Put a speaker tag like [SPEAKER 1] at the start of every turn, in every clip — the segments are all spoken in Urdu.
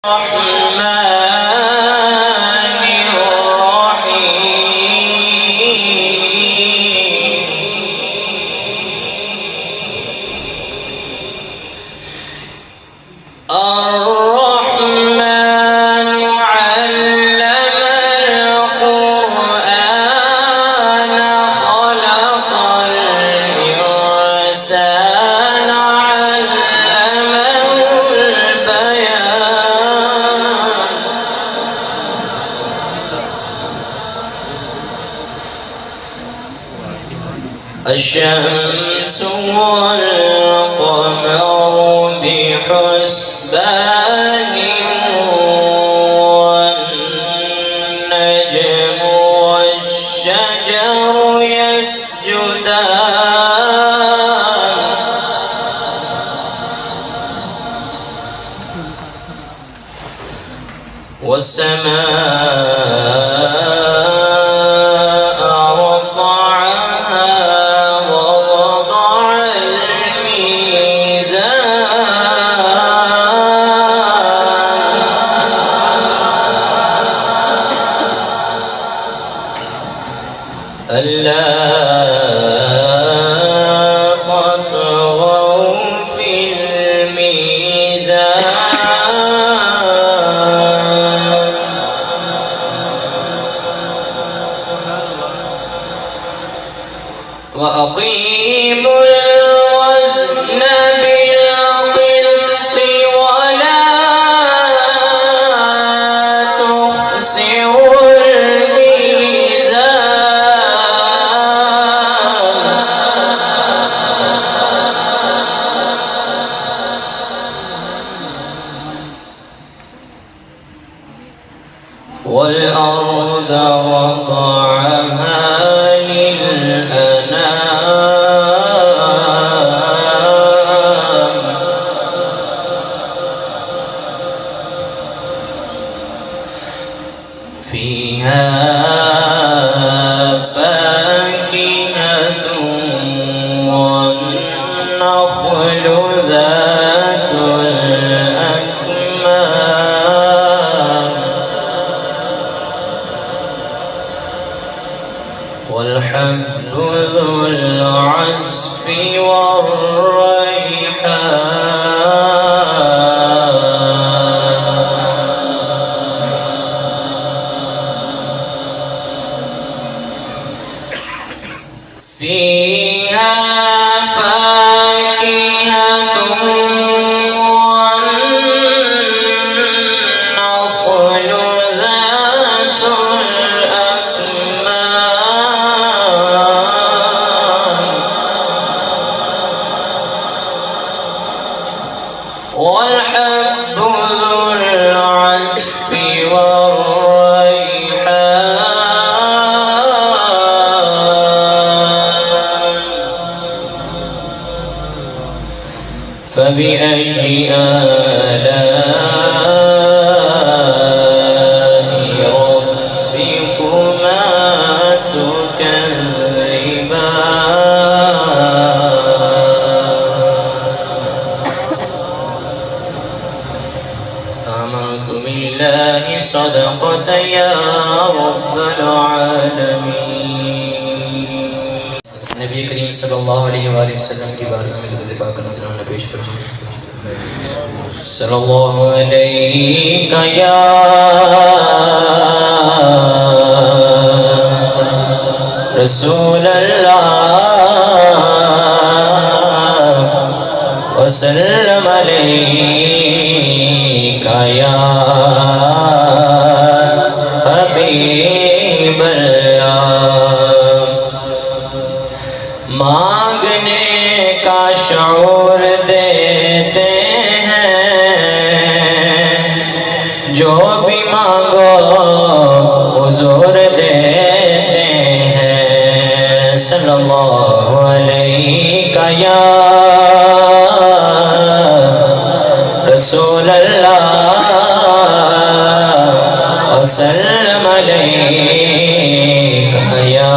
[SPEAKER 1] الرحمن الرحيم الرحمن علم القرآن خلق الإنسان علمه البيان الشمس والقمر بحسبان والنجم والشجر يسجدان والسماء رفعها ووضع الميزان ألا تطغوا في الميزان وأقيموا الوزن بالقسط ولا تخسروا والأرض وضعها للأنام فيها فاكهة والنخل ذات الأكمام والحب ذو العصف والريحان فيها فاكهة والنخل ذات الأكمام والحب ذو العصف والريحان فبأي آلاء ربكما تكذبان آمنت بالله صدقة يا رب العالمين نبی کریم صلی اللہ علیہ وآلہ وسلم کی بارگاہ میں درود پاک کا نذرانہ پیش کریں صلی اللہ علیہ یا رسول اللہ وسلم علیہ یا حبیب اللہ مانگنے کا شعور دیتے ہیں جو بھی مانگو حضور دیتے ہیں صلی اللہ علیہ یا رسول اللہ وسلم علیہ یا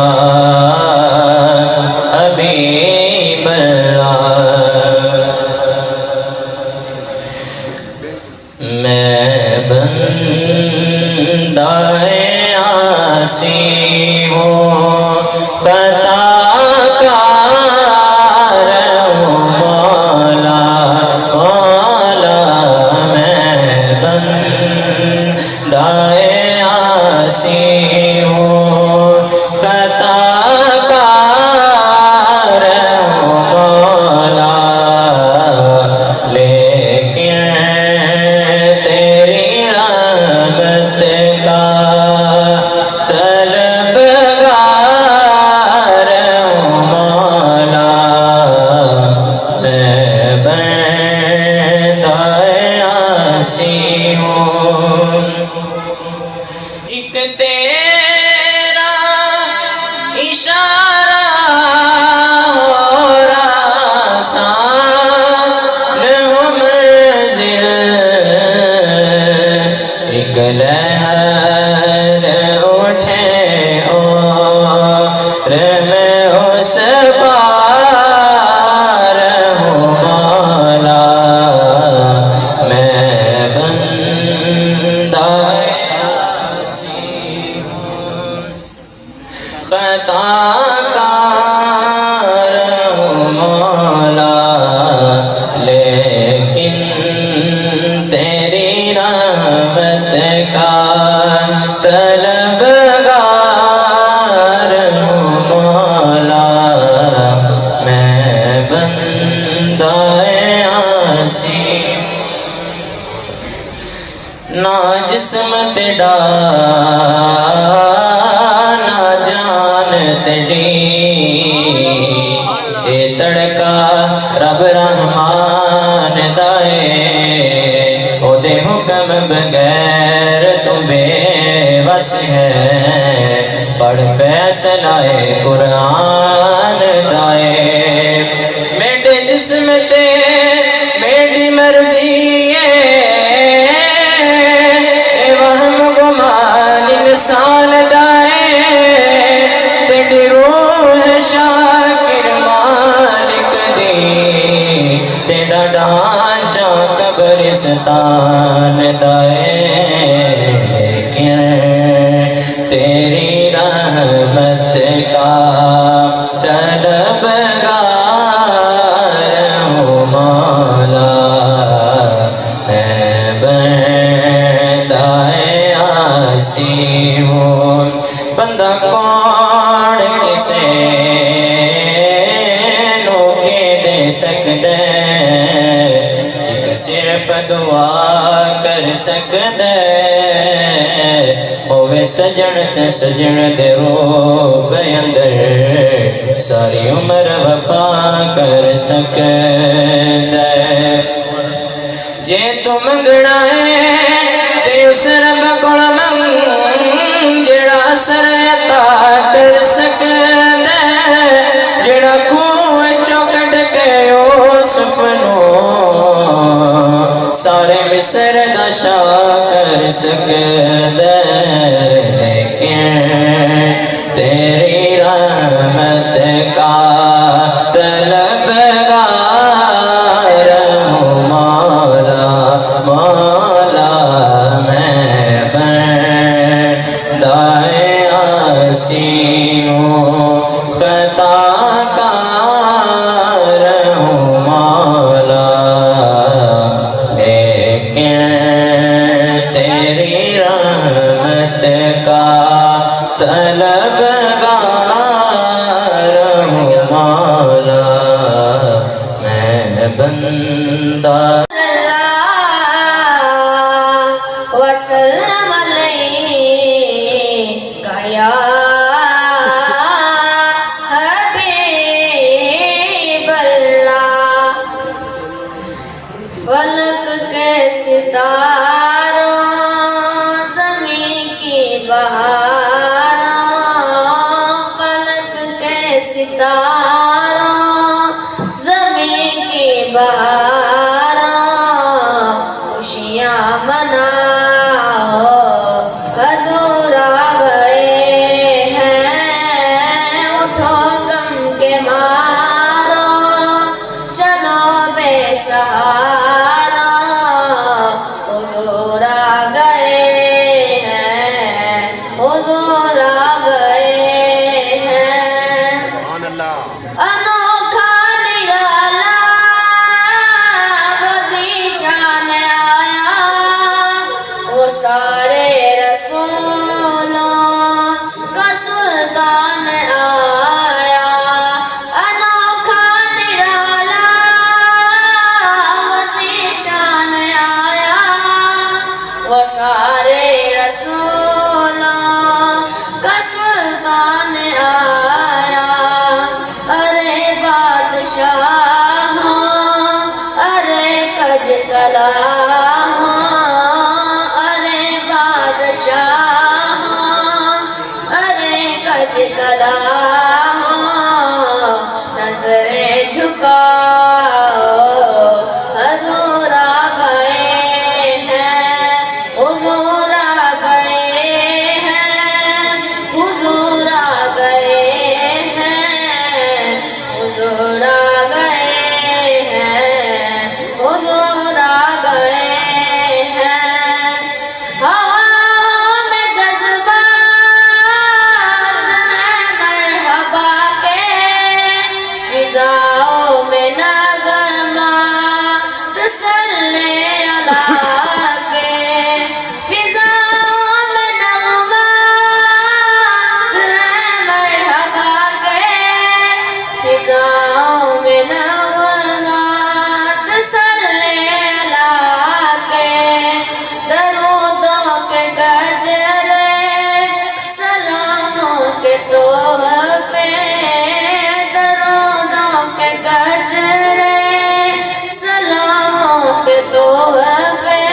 [SPEAKER 1] حبیب اللہ میں بندہ عاصی ہوں خطا کار ہوں مولا مولا میں بندہ عاصی ہوں خطا کار ہوں مولا لیکن تیری رحمت کا طلبگار ہوں مولا میں بندہ عاصی ہوں ایک تیرا اشارہ اور آسان ہو منزل ایک لہر اٹھے اور میں اس پار ہوں مولا میں بندہ خطا کار ہوں مولا لیکن تیری رحمت کا طلبگار ہوں مولا میں بندہ عاصی نہ جسم تیرا نہ جان تیری اے تڑکا رب رحمان دائے او دے حکم بغیر تو بے بس ہے پڑھ فیصلہ قرآن دائے میرے جسم تے میری مرضی ہے اے وہم گمان انسان دائے تیری روح شاکر مالک دی تیرا ڈھانچہ قبرستان دائے لیکن تیری رحمت کا طلبگار ہوں مولا میں بندہ عاصی ہوں بندہ کون کسے نوکے دے سکدے ایک صرف دعا کر سکدے ہووے سجن تے سجن دے روب اندر ساری عمر وفا کر سکدے جے تو منگنا ہے تے اس رب کول منگ جڑا اثر عطا کر سکدے جڑا کھوہ چوں کڈ کے یوسف نو سارے مصر دا شاہ کر سکدے لیکن تیری رحمت کا طلبگار ہوں مولا مولا میں بندہ عاصی ہوں خطا کار ہوں مولا لیکن تیری رحمت کا طلبگار ہوں مولا میں بندہ
[SPEAKER 2] وسلم علیک یا حبیب اللہ فلک کے ستاروں زمین کی وہ سارے رسولوں کا سلطان آیا. ارے بادشاہ ارے کج کلا ارے بادشاہ ارے کج کلا نظریں جھکاؤ حضور آ گئے ہیں حضور آ گئے ہیں حضور آ گئے ہیں حضور آ گئے ہیں حضور آ گئے ہیں. ہواؤں میں جذبات ہیں مرحبا کے فضاؤں میں نغمات صلی اللہ کے فضاؤں میں نغمات ہیں مرحبا کے فضاؤں میں نغمات صلی اللہ کے درودوں کے گجرے سلاموں کے تحفے درودوں کے گجرے سلاموں کے تحفے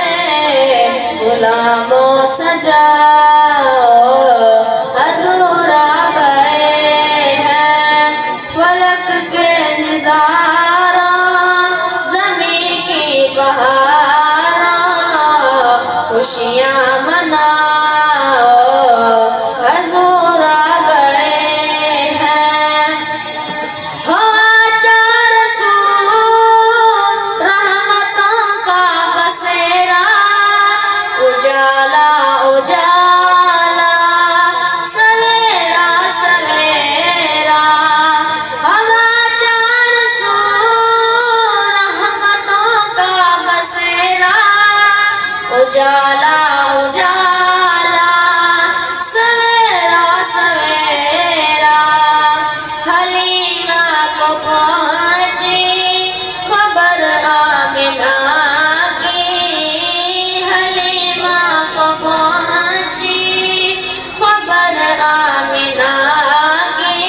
[SPEAKER 2] غلاموں سجاؤ حضور آ گئے ہیں. فلک کے نظاروں زمین کی بہاروں خوشیاں مناؤ حضور آ گئے ہیں. چار رسول رحمتوں کا بسیرا اجالا اجالا سویرا سویرا چار رسول رحمتوں کا بسیرا اجالا اجالا سویرا سویرا حلیمہ کو پہنچی خبر آمنہ کی حلیمہ کو پہنچی خبر آمنہ کی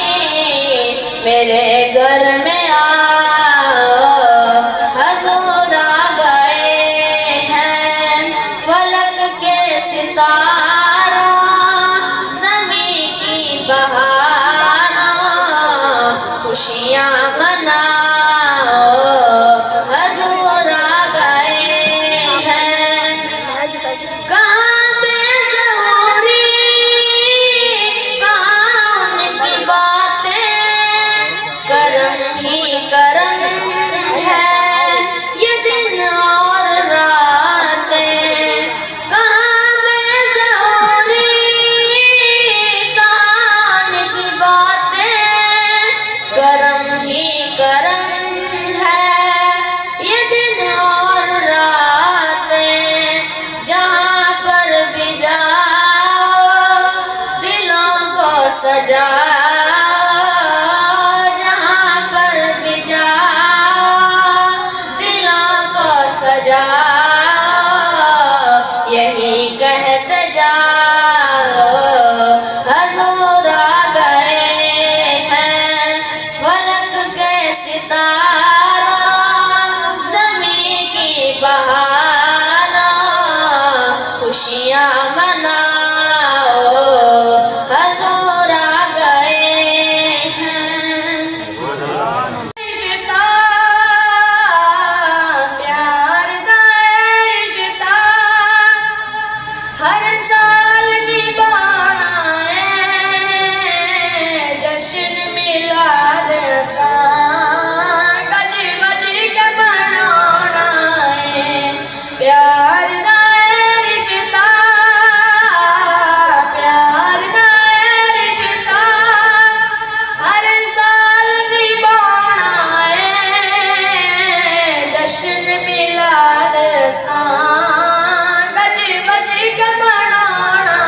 [SPEAKER 2] میرے گھر میں آؤ حضور آ گئے ہیں. فلک کے ستاروں زمین کی بہاروں خوشیاں مناؤ حضور آ گئے ہیں. کہاں بے ظہوری کہاں ان کی باتیں کرم ہی کرم ہے یہ دن اور راتیں. کہاں بے ظہوری کہاں ان کی باتیں کرم ہی کرم ہے یہ دن اور راتیں. جہاں پر بھی جاؤ دلوں کو سجاؤ جہاں پر بھی جاؤ دلوں کو سجاؤ یہی کہتے جاؤ حضور آ گئے ہیں. فلک کے ستاروں زمین کی بہاروں خوشیاں مناؤ حضور آ گئے ہیں. رشتہ پیار کا رشتہ ہر سال نبھانا ہے جشن میلاد گج بج کے منانا ہے. پیار کا رشتہ پیار کا رشتہ ہر سال نبھانا ہے جشن میلاد گج بج کے منانا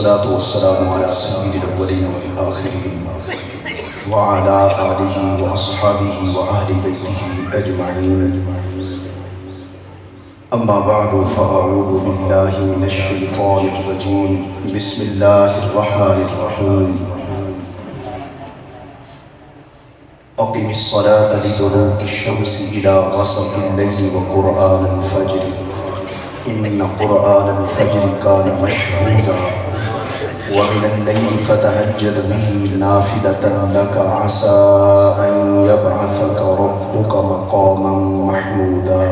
[SPEAKER 3] والصلاة والسلام على سيد الأولين والآخرين وعلى آله وأصحابه وأهل بيته أجمعين. أما بعد فأعوذ بالله من الشيطان الرجيم. بسم الله الرحمن الرحيم. أقم الصلاة لدلوك الشمس إلى غسق الليل وقرآن الفجر إن قرآن الفجر كان مشهودا ومن الليل فتهجد به نافلة لك عسى أن يبعثك ربك مقاما محمودا.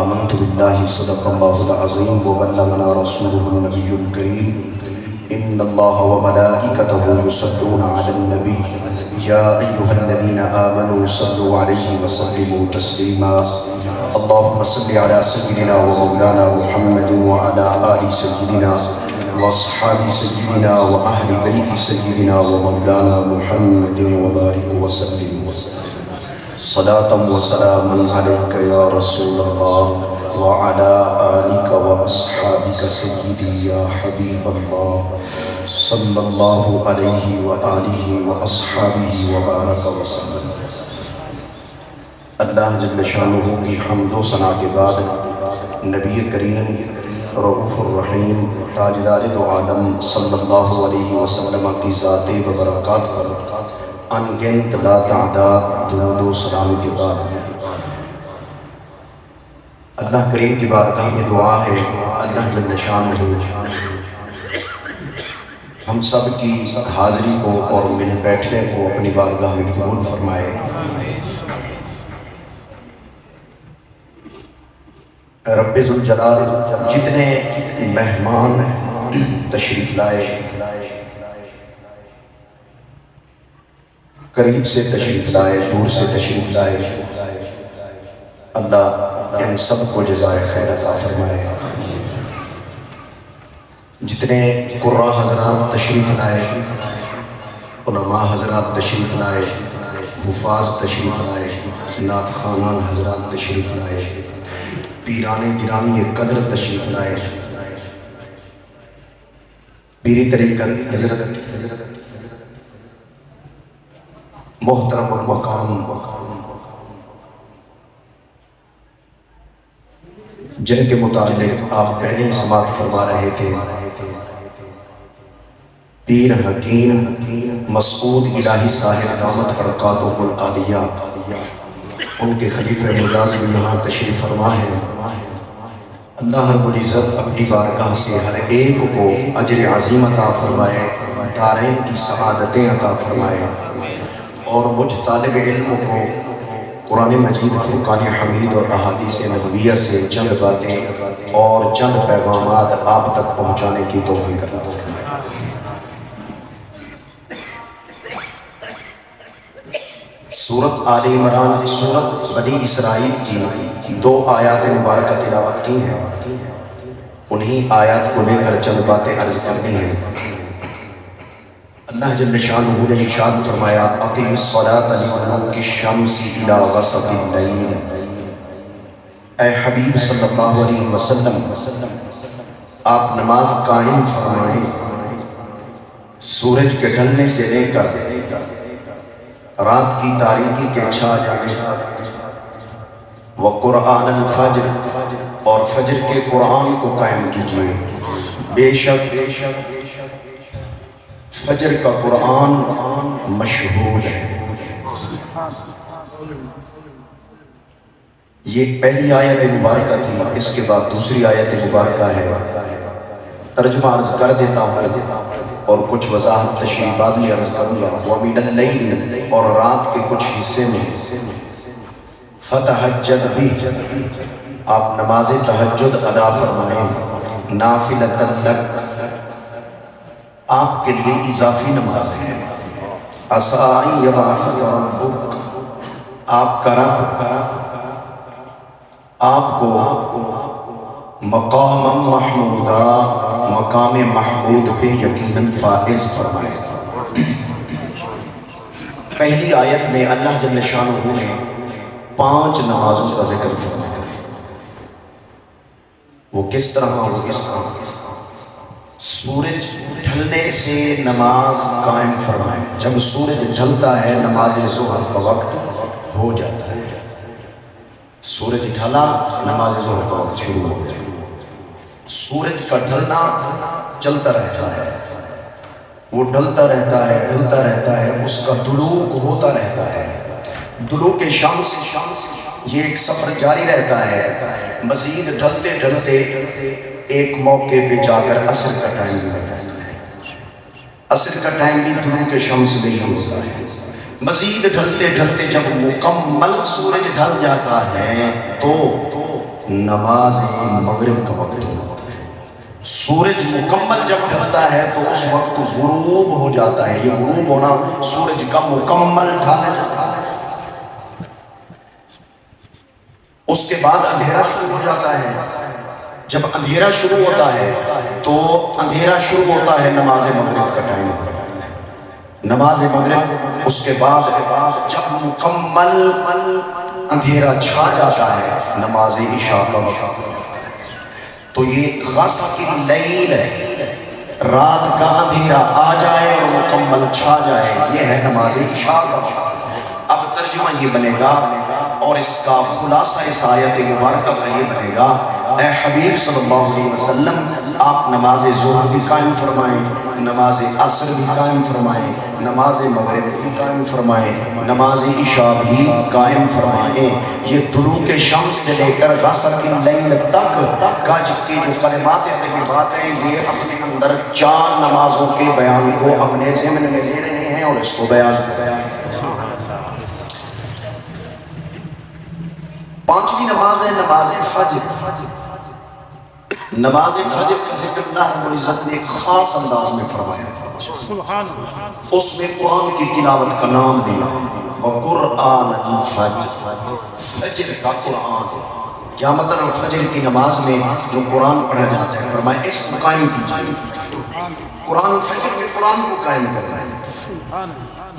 [SPEAKER 3] آمنت بالله صدق الله العظيم وبلغنا رسوله النبي الكريم. إن الله وملائكته يصلون على النبي يا أيها الذين آمنوا صلوا عليه وسلموا تسليما. اللهم صل على سيدنا ومولانا محمد وعلى آل سيدنا وأصحاب سيدنا وأهل بيت سيدنا ومولانا محمد وبارك وسلم. صلاة وسلاما عليك يا رسول الله وعلى آلك وأصحابك سيدي يا حبيب الله صلى الله عليه وآله وأصحابه وبارك وسلم. اللہ جل شانہ کی حمد و ثنا کے بعد نبی کریم رؤوف الرحیم تاجدار دو عالم صلی اللہ علیہ وسلم کی ذات و برکات پر انگنت لا تعداد درود و سلام کے بعد اللہ کریم کی بارگاہ میں دعا ہے اللہ جل شانہ ہم سب کی حاضری کو اور مل بیٹھنے کو اپنی بارگاہ میں قبول فرمائے. رب ذوالجلال جتنے مہمان تشریف لائے قریب سے تشریف لائے دور سے تشریف لائے اللہ ان سب کو جزائے خیر عطا فرمائے. جتنے قراء حضرات تشریف لائے علماء حضرات تشریف لائے حفاظ تشریف لائے نعت خوانان حضرات تشریف لائے پیران گرامی قدر تشریف لائے پیری طریقت حضرت محترم المقام جن کے متعلق آپ پہلے ہی سماعت فرما رہے تھے پیر حکیم مسعود الہی صاحب دامت برکاتہ العالیہ ان کے خلیفہ مجاز بھی یہاں تشریف فرما ہے. اللہ رب العزت اپنی بارگاہ سے ہر ایک کو اجر عظیم عطا فرمائے دارین کی سعادتیں عطا فرمائے اور مجھ طالب علم کو قرآن مجید فرقان حمید اور احادیث نبویہ سے چند باتیں اور چند پیغامات آپ تک پہنچانے کی توفیق عطا فرمائے. سورت آل عمران سورت بنی اسرائیل کی 2 آیات مبارکہ تلاوت کی ہیں. انہی آیات کو لے کر چند باتیں عرض کرنی ہیں. اللہ جل شانہ نے ارشاد فرمایا اقم الصلاۃ لدلوک الشمس الی غسق اللیل. اے حبیب صلی اللہ علیہ وسلم آپ نماز قائم فرمائیں سورج کے ڈھلنے سے لے کر رات کی تاریکی کے چھا جانے وقرآن الفجر اور فجر کے قرآن کو قائم کیجئے. بے شک فجر کا قرآن مشہود ہے. یہ پہلی آیت مبارکہ تھی. اس کے بعد دوسری آیت مبارکہ ہے. ترجمہ عرض کر دیتا ہوں اور کچھ وضاحت تشریح بعد میں عرض کروں گا. وَمِنَ اللَّيْلِ اور رات کے کچھ حصے میں فَتَحَجَّدْ بِهِ آپ نماز تہجد ادا فرمائیں نافلۃ لک آپ کے لیے اضافی نماز ہے. عَسَىٰ أَن يَبْعَثَكَ رَبُّكَ آپ کا رب آپ کو مقام محمودہ مقام محمود پہ یقیناً فائز فرمائے. پہلی آیت میں اللہ جل شانہ نے 5 نمازوں کا ذکر فرمایا. وہ کس طرح سورج ڈھلنے سے نماز قائم فرمائیں. جب سورج ڈھلتا ہے نماز ظہر کا وقت ہو جاتا ہے. سورج ڈھلا نماز ظہر کا وقت شروع ہو گیا. سورج کا ڈھلنا چلتا رہتا ہے، وہ ڈھلتا رہتا ہے، ڈھلتا رہتا ہے، اس کا دلوک ہوتا رہتا ہے. دلوک شمس یہ ایک سفر جاری رہتا ہے. مزید ڈھلتے ڈھلتے ایک موقع پہ جا کر عصر کا ٹائم بھی ہوتا ہے. عصر کا ٹائم بھی دلوک شمس میں ہی ہوتا ہے. مزید ڈھلتے ڈھلتے جب مکمل سورج ڈھل جاتا ہے تو نماز مغرب کا وقت ہوتا ہے. سورج مکمل جب ڈھلتا ہے تو اس وقت غروب ہو جاتا ہے. یہ غروب ہونا سورج کا مکمل ڈھل جاتا ہے. اس کے بعد اندھیرا شروع ہو جاتا ہے. جب اندھیرا شروع ہوتا ہے تو اندھیرا شروع ہوتا ہے نماز مغرب کا ٹائم. نماز مغرب اس کے بعد جب مکمل اندھیرا چھا جاتا ہے نماز عشاء کا وقت. تو یہ غسق اللیل ہے، رات کا اندھیرا آ جائے اور مکمل چھا جائے، یہ ہے نماز عشاء کا وقت. اب ترجمہ یہ بنے گا اور اس کا خلاصہ اس آیت مبارکہ کا یہ بنے گا: اے حبیب صلی اللہ علیہ وسلم، آپ نماز ظہر بھی قائم فرمائیں، نماز عصر بھی قائم فرمائیں، نماز مغرب بھی قائم فرمائیں، نماز عشاء بھی قائم فرمائیں. یہ طلوع شمس سے لے کر غسق اللیل تک کا کی جو کلمات طیبات ہیں، یہ اپنے اندر 4 نمازوں کے بیان کو اپنے ذہن میں لے رہے ہیں اور اس کو بیان کر رہے ہیں. 5ویں نماز ہے نماز فجر. نماز فجر کا ذکر اللہ رب العزت نے ایک خاص انداز میں فرمایا. اس میں قرآن کی تلاوت کا نام دیا، وقرآن الفجر، فجر کا قرآن. کیا مطلب فجر کی نماز میں جو قرآن پڑھا جاتا ہے، فرمایا اس کو قائم کیجیے. قرآن فجر کے قرآن کو قائم کرنا ہے،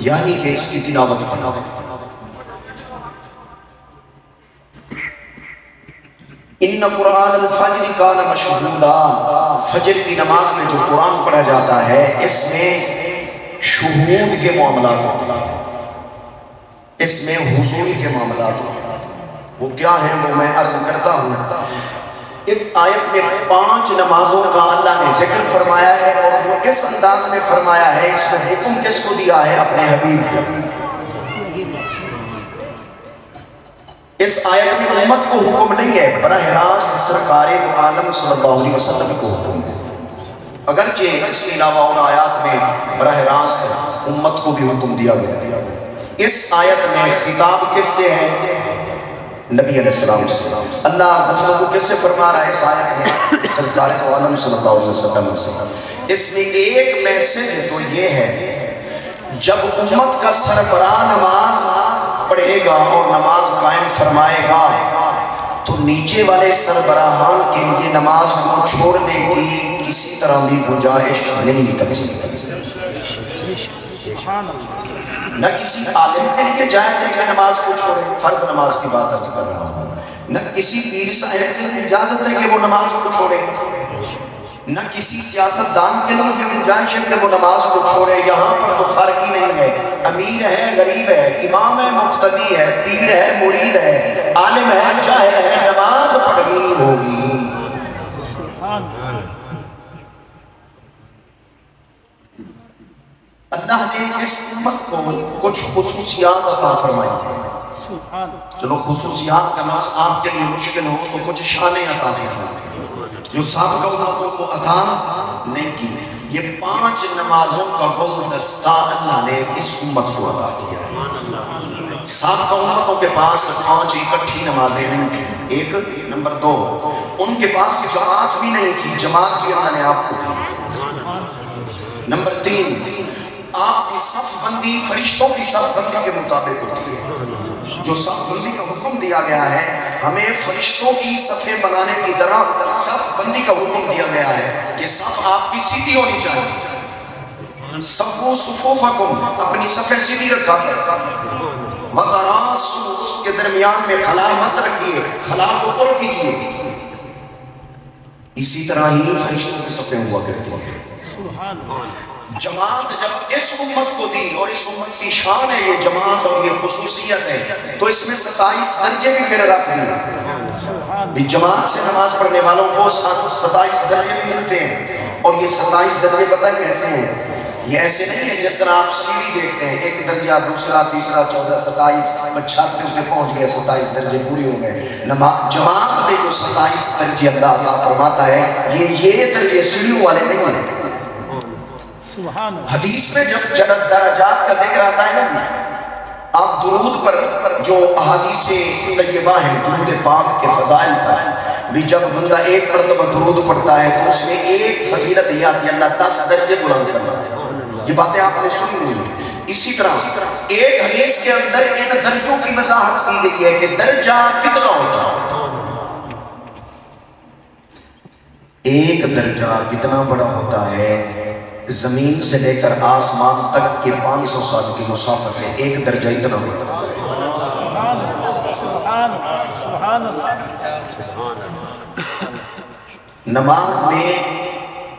[SPEAKER 3] یعنی کہ اس کی تلاوت کرنا ہے. ان قرآن الفجر کان مشہودا، فجر کی نماز میں جو قرآن پڑھا جاتا ہے اس میں شہود کے معاملات ہوتے ہیں، اس میں حضور کے معاملات ہوتے ہیں. وہ کیا ہیں وہ میں عرض کرتا ہوں. اس آیت میں 5 نمازوں کا اللہ نے ذکر فرمایا ہے اور وہ اس انداز میں فرمایا ہے. اس میں حکم کس کو دیا ہے؟ اپنے حبیب کو. اس آیت میں امت کو حکم نہیں ہے، براہ راست سرکار عالم صلی اللہ علیہ وسلم کو حکم ہے. اگرچہ اس کے علاوہ اور آیات میں براہ راست امت کو بھی حکم دیا گیا. اس آیت میں خطاب کس سے ہے؟ نبی علیہ السلام سے. اللہ گفتگو کس سے فرما رہا ہے اس آیت میں؟ سرکار عالم صلی اللہ علیہ وسلم سے. اس میں ایک میسج تو یہ ہے، جب امت کا سربراہ نماز پڑھے گا اور نماز قائم فرمائے گا تو نیچے والے سربراہان کے لیے نماز کو چھوڑنے کی کسی طرح بھی گنجائش نہیں نکل سکتی. نہ کسی عالم کے لیے جائز ہے کہ نماز کو چھوڑے، فرض نماز کی بات عرض کر رہا ہوں. نہ کسی پیر صاحب سے اجازت ہے کہ وہ نماز کو چھوڑے، نہ کسی سیاست دان کے لیے بھی گنجائش ہے کہ وہ نماز کو چھوڑے. یہاں پر تو فرق ہی نہیں ہے. امیر ہے، غریب ہے، امام ہے، مقتدی ہے، پیر ہے، مرید ہے، عالم ہے، جاہل ہے، نماز پڑھنی ہوگی. اللہ نے اس امت کو کچھ خصوصیات عطا فرمائی ہیں. چلو خصوصیات کا لفظ آپ کے لیے مشکل ہو تو کچھ شانیں عطا فرمائی جو سابقہ امتوں کو عطا نہیں کی. یہ 5 نمازوں کا گلدستہ اللہ نے اس امت کو عطا کیا ہے. سابقہ امتوں کے پاس 5 اکٹھی نمازیں نہیں تھیں. ایک. نمبر 2، ان کے پاس جماعت بھی نہیں تھی، جماعت بھی اللہ نے آپ کو دی. نمبر 3، آپ کی صف بندی فرشتوں کی صف بندی کے مطابق ہوتی ہے. جو صف بندی کا حکم دیا گیا ہے، ہمیں فرشتوں کی صفیں بنانے کی طرح صف بندی کا حکم دیا گیا ہے کہ صف آپ کی سیدھی ہونی چاہیے. صفو صفوفکم، اپنی صفیں سیدھی رکھا وتراصوا، اس کے درمیان میں خلا مت رکھیے، خلا کو پر کیجیے. اسی طرح ہی فرشتوں کے صفیں ہوا کرتی ہیں۔ جماعت جب اس امت کو دی، اور اس امت کی شان ہے یہ جماعت اور یہ خصوصیت ہے، تو اس میں 27 درجے بھی پھر رکھ دیے۔ جماعت سے نماز پڑھنے والوں کو 27 درجے بھی ملتے ہیں، اور یہ 27 درجے پتہ کیسے ہیں؟ یہ ایسے نہیں ہے جس طرح آپ سیڑھی دیکھتے ہیں، ایک درجہ، دوسرا، تیسرا، 14، 27، چھت پہ پہنچ گئے، 27 درجے پورے ہو گئے۔ جماعت میں جو 27 درجے اللہ عطا فرماتا ہے، یہ درجے سیڑھیوں والے نہیں ہیں۔ حدیث میں جب درجات کا ذکر آتا ہے نا، آپ درود پر جو احادیث طیبہ ہیں، درود پاک کے فضائل کا بھی، جب بندہ ایک مرتبہ درود پڑھتا ہے تو اس میں ایک فضیلت یہ آتی ہے، اللہ 10 درجے بلند کرتا ہے۔ یہ باتیں آپ نے سنی ہوئی۔ اسی طرح ایک حدیث کے اندر ان درجوں کی وضاحت کی گئی ہے کہ درجہ کتنا ہوتا ہے۔ ایک درجہ کتنا بڑا ہوتا ہے؟ زمین سے لے کر آسمان تک کے 500 سال کی مسافت ہے، ایک درجہ اتنا ہوتا ہے۔ نماز میں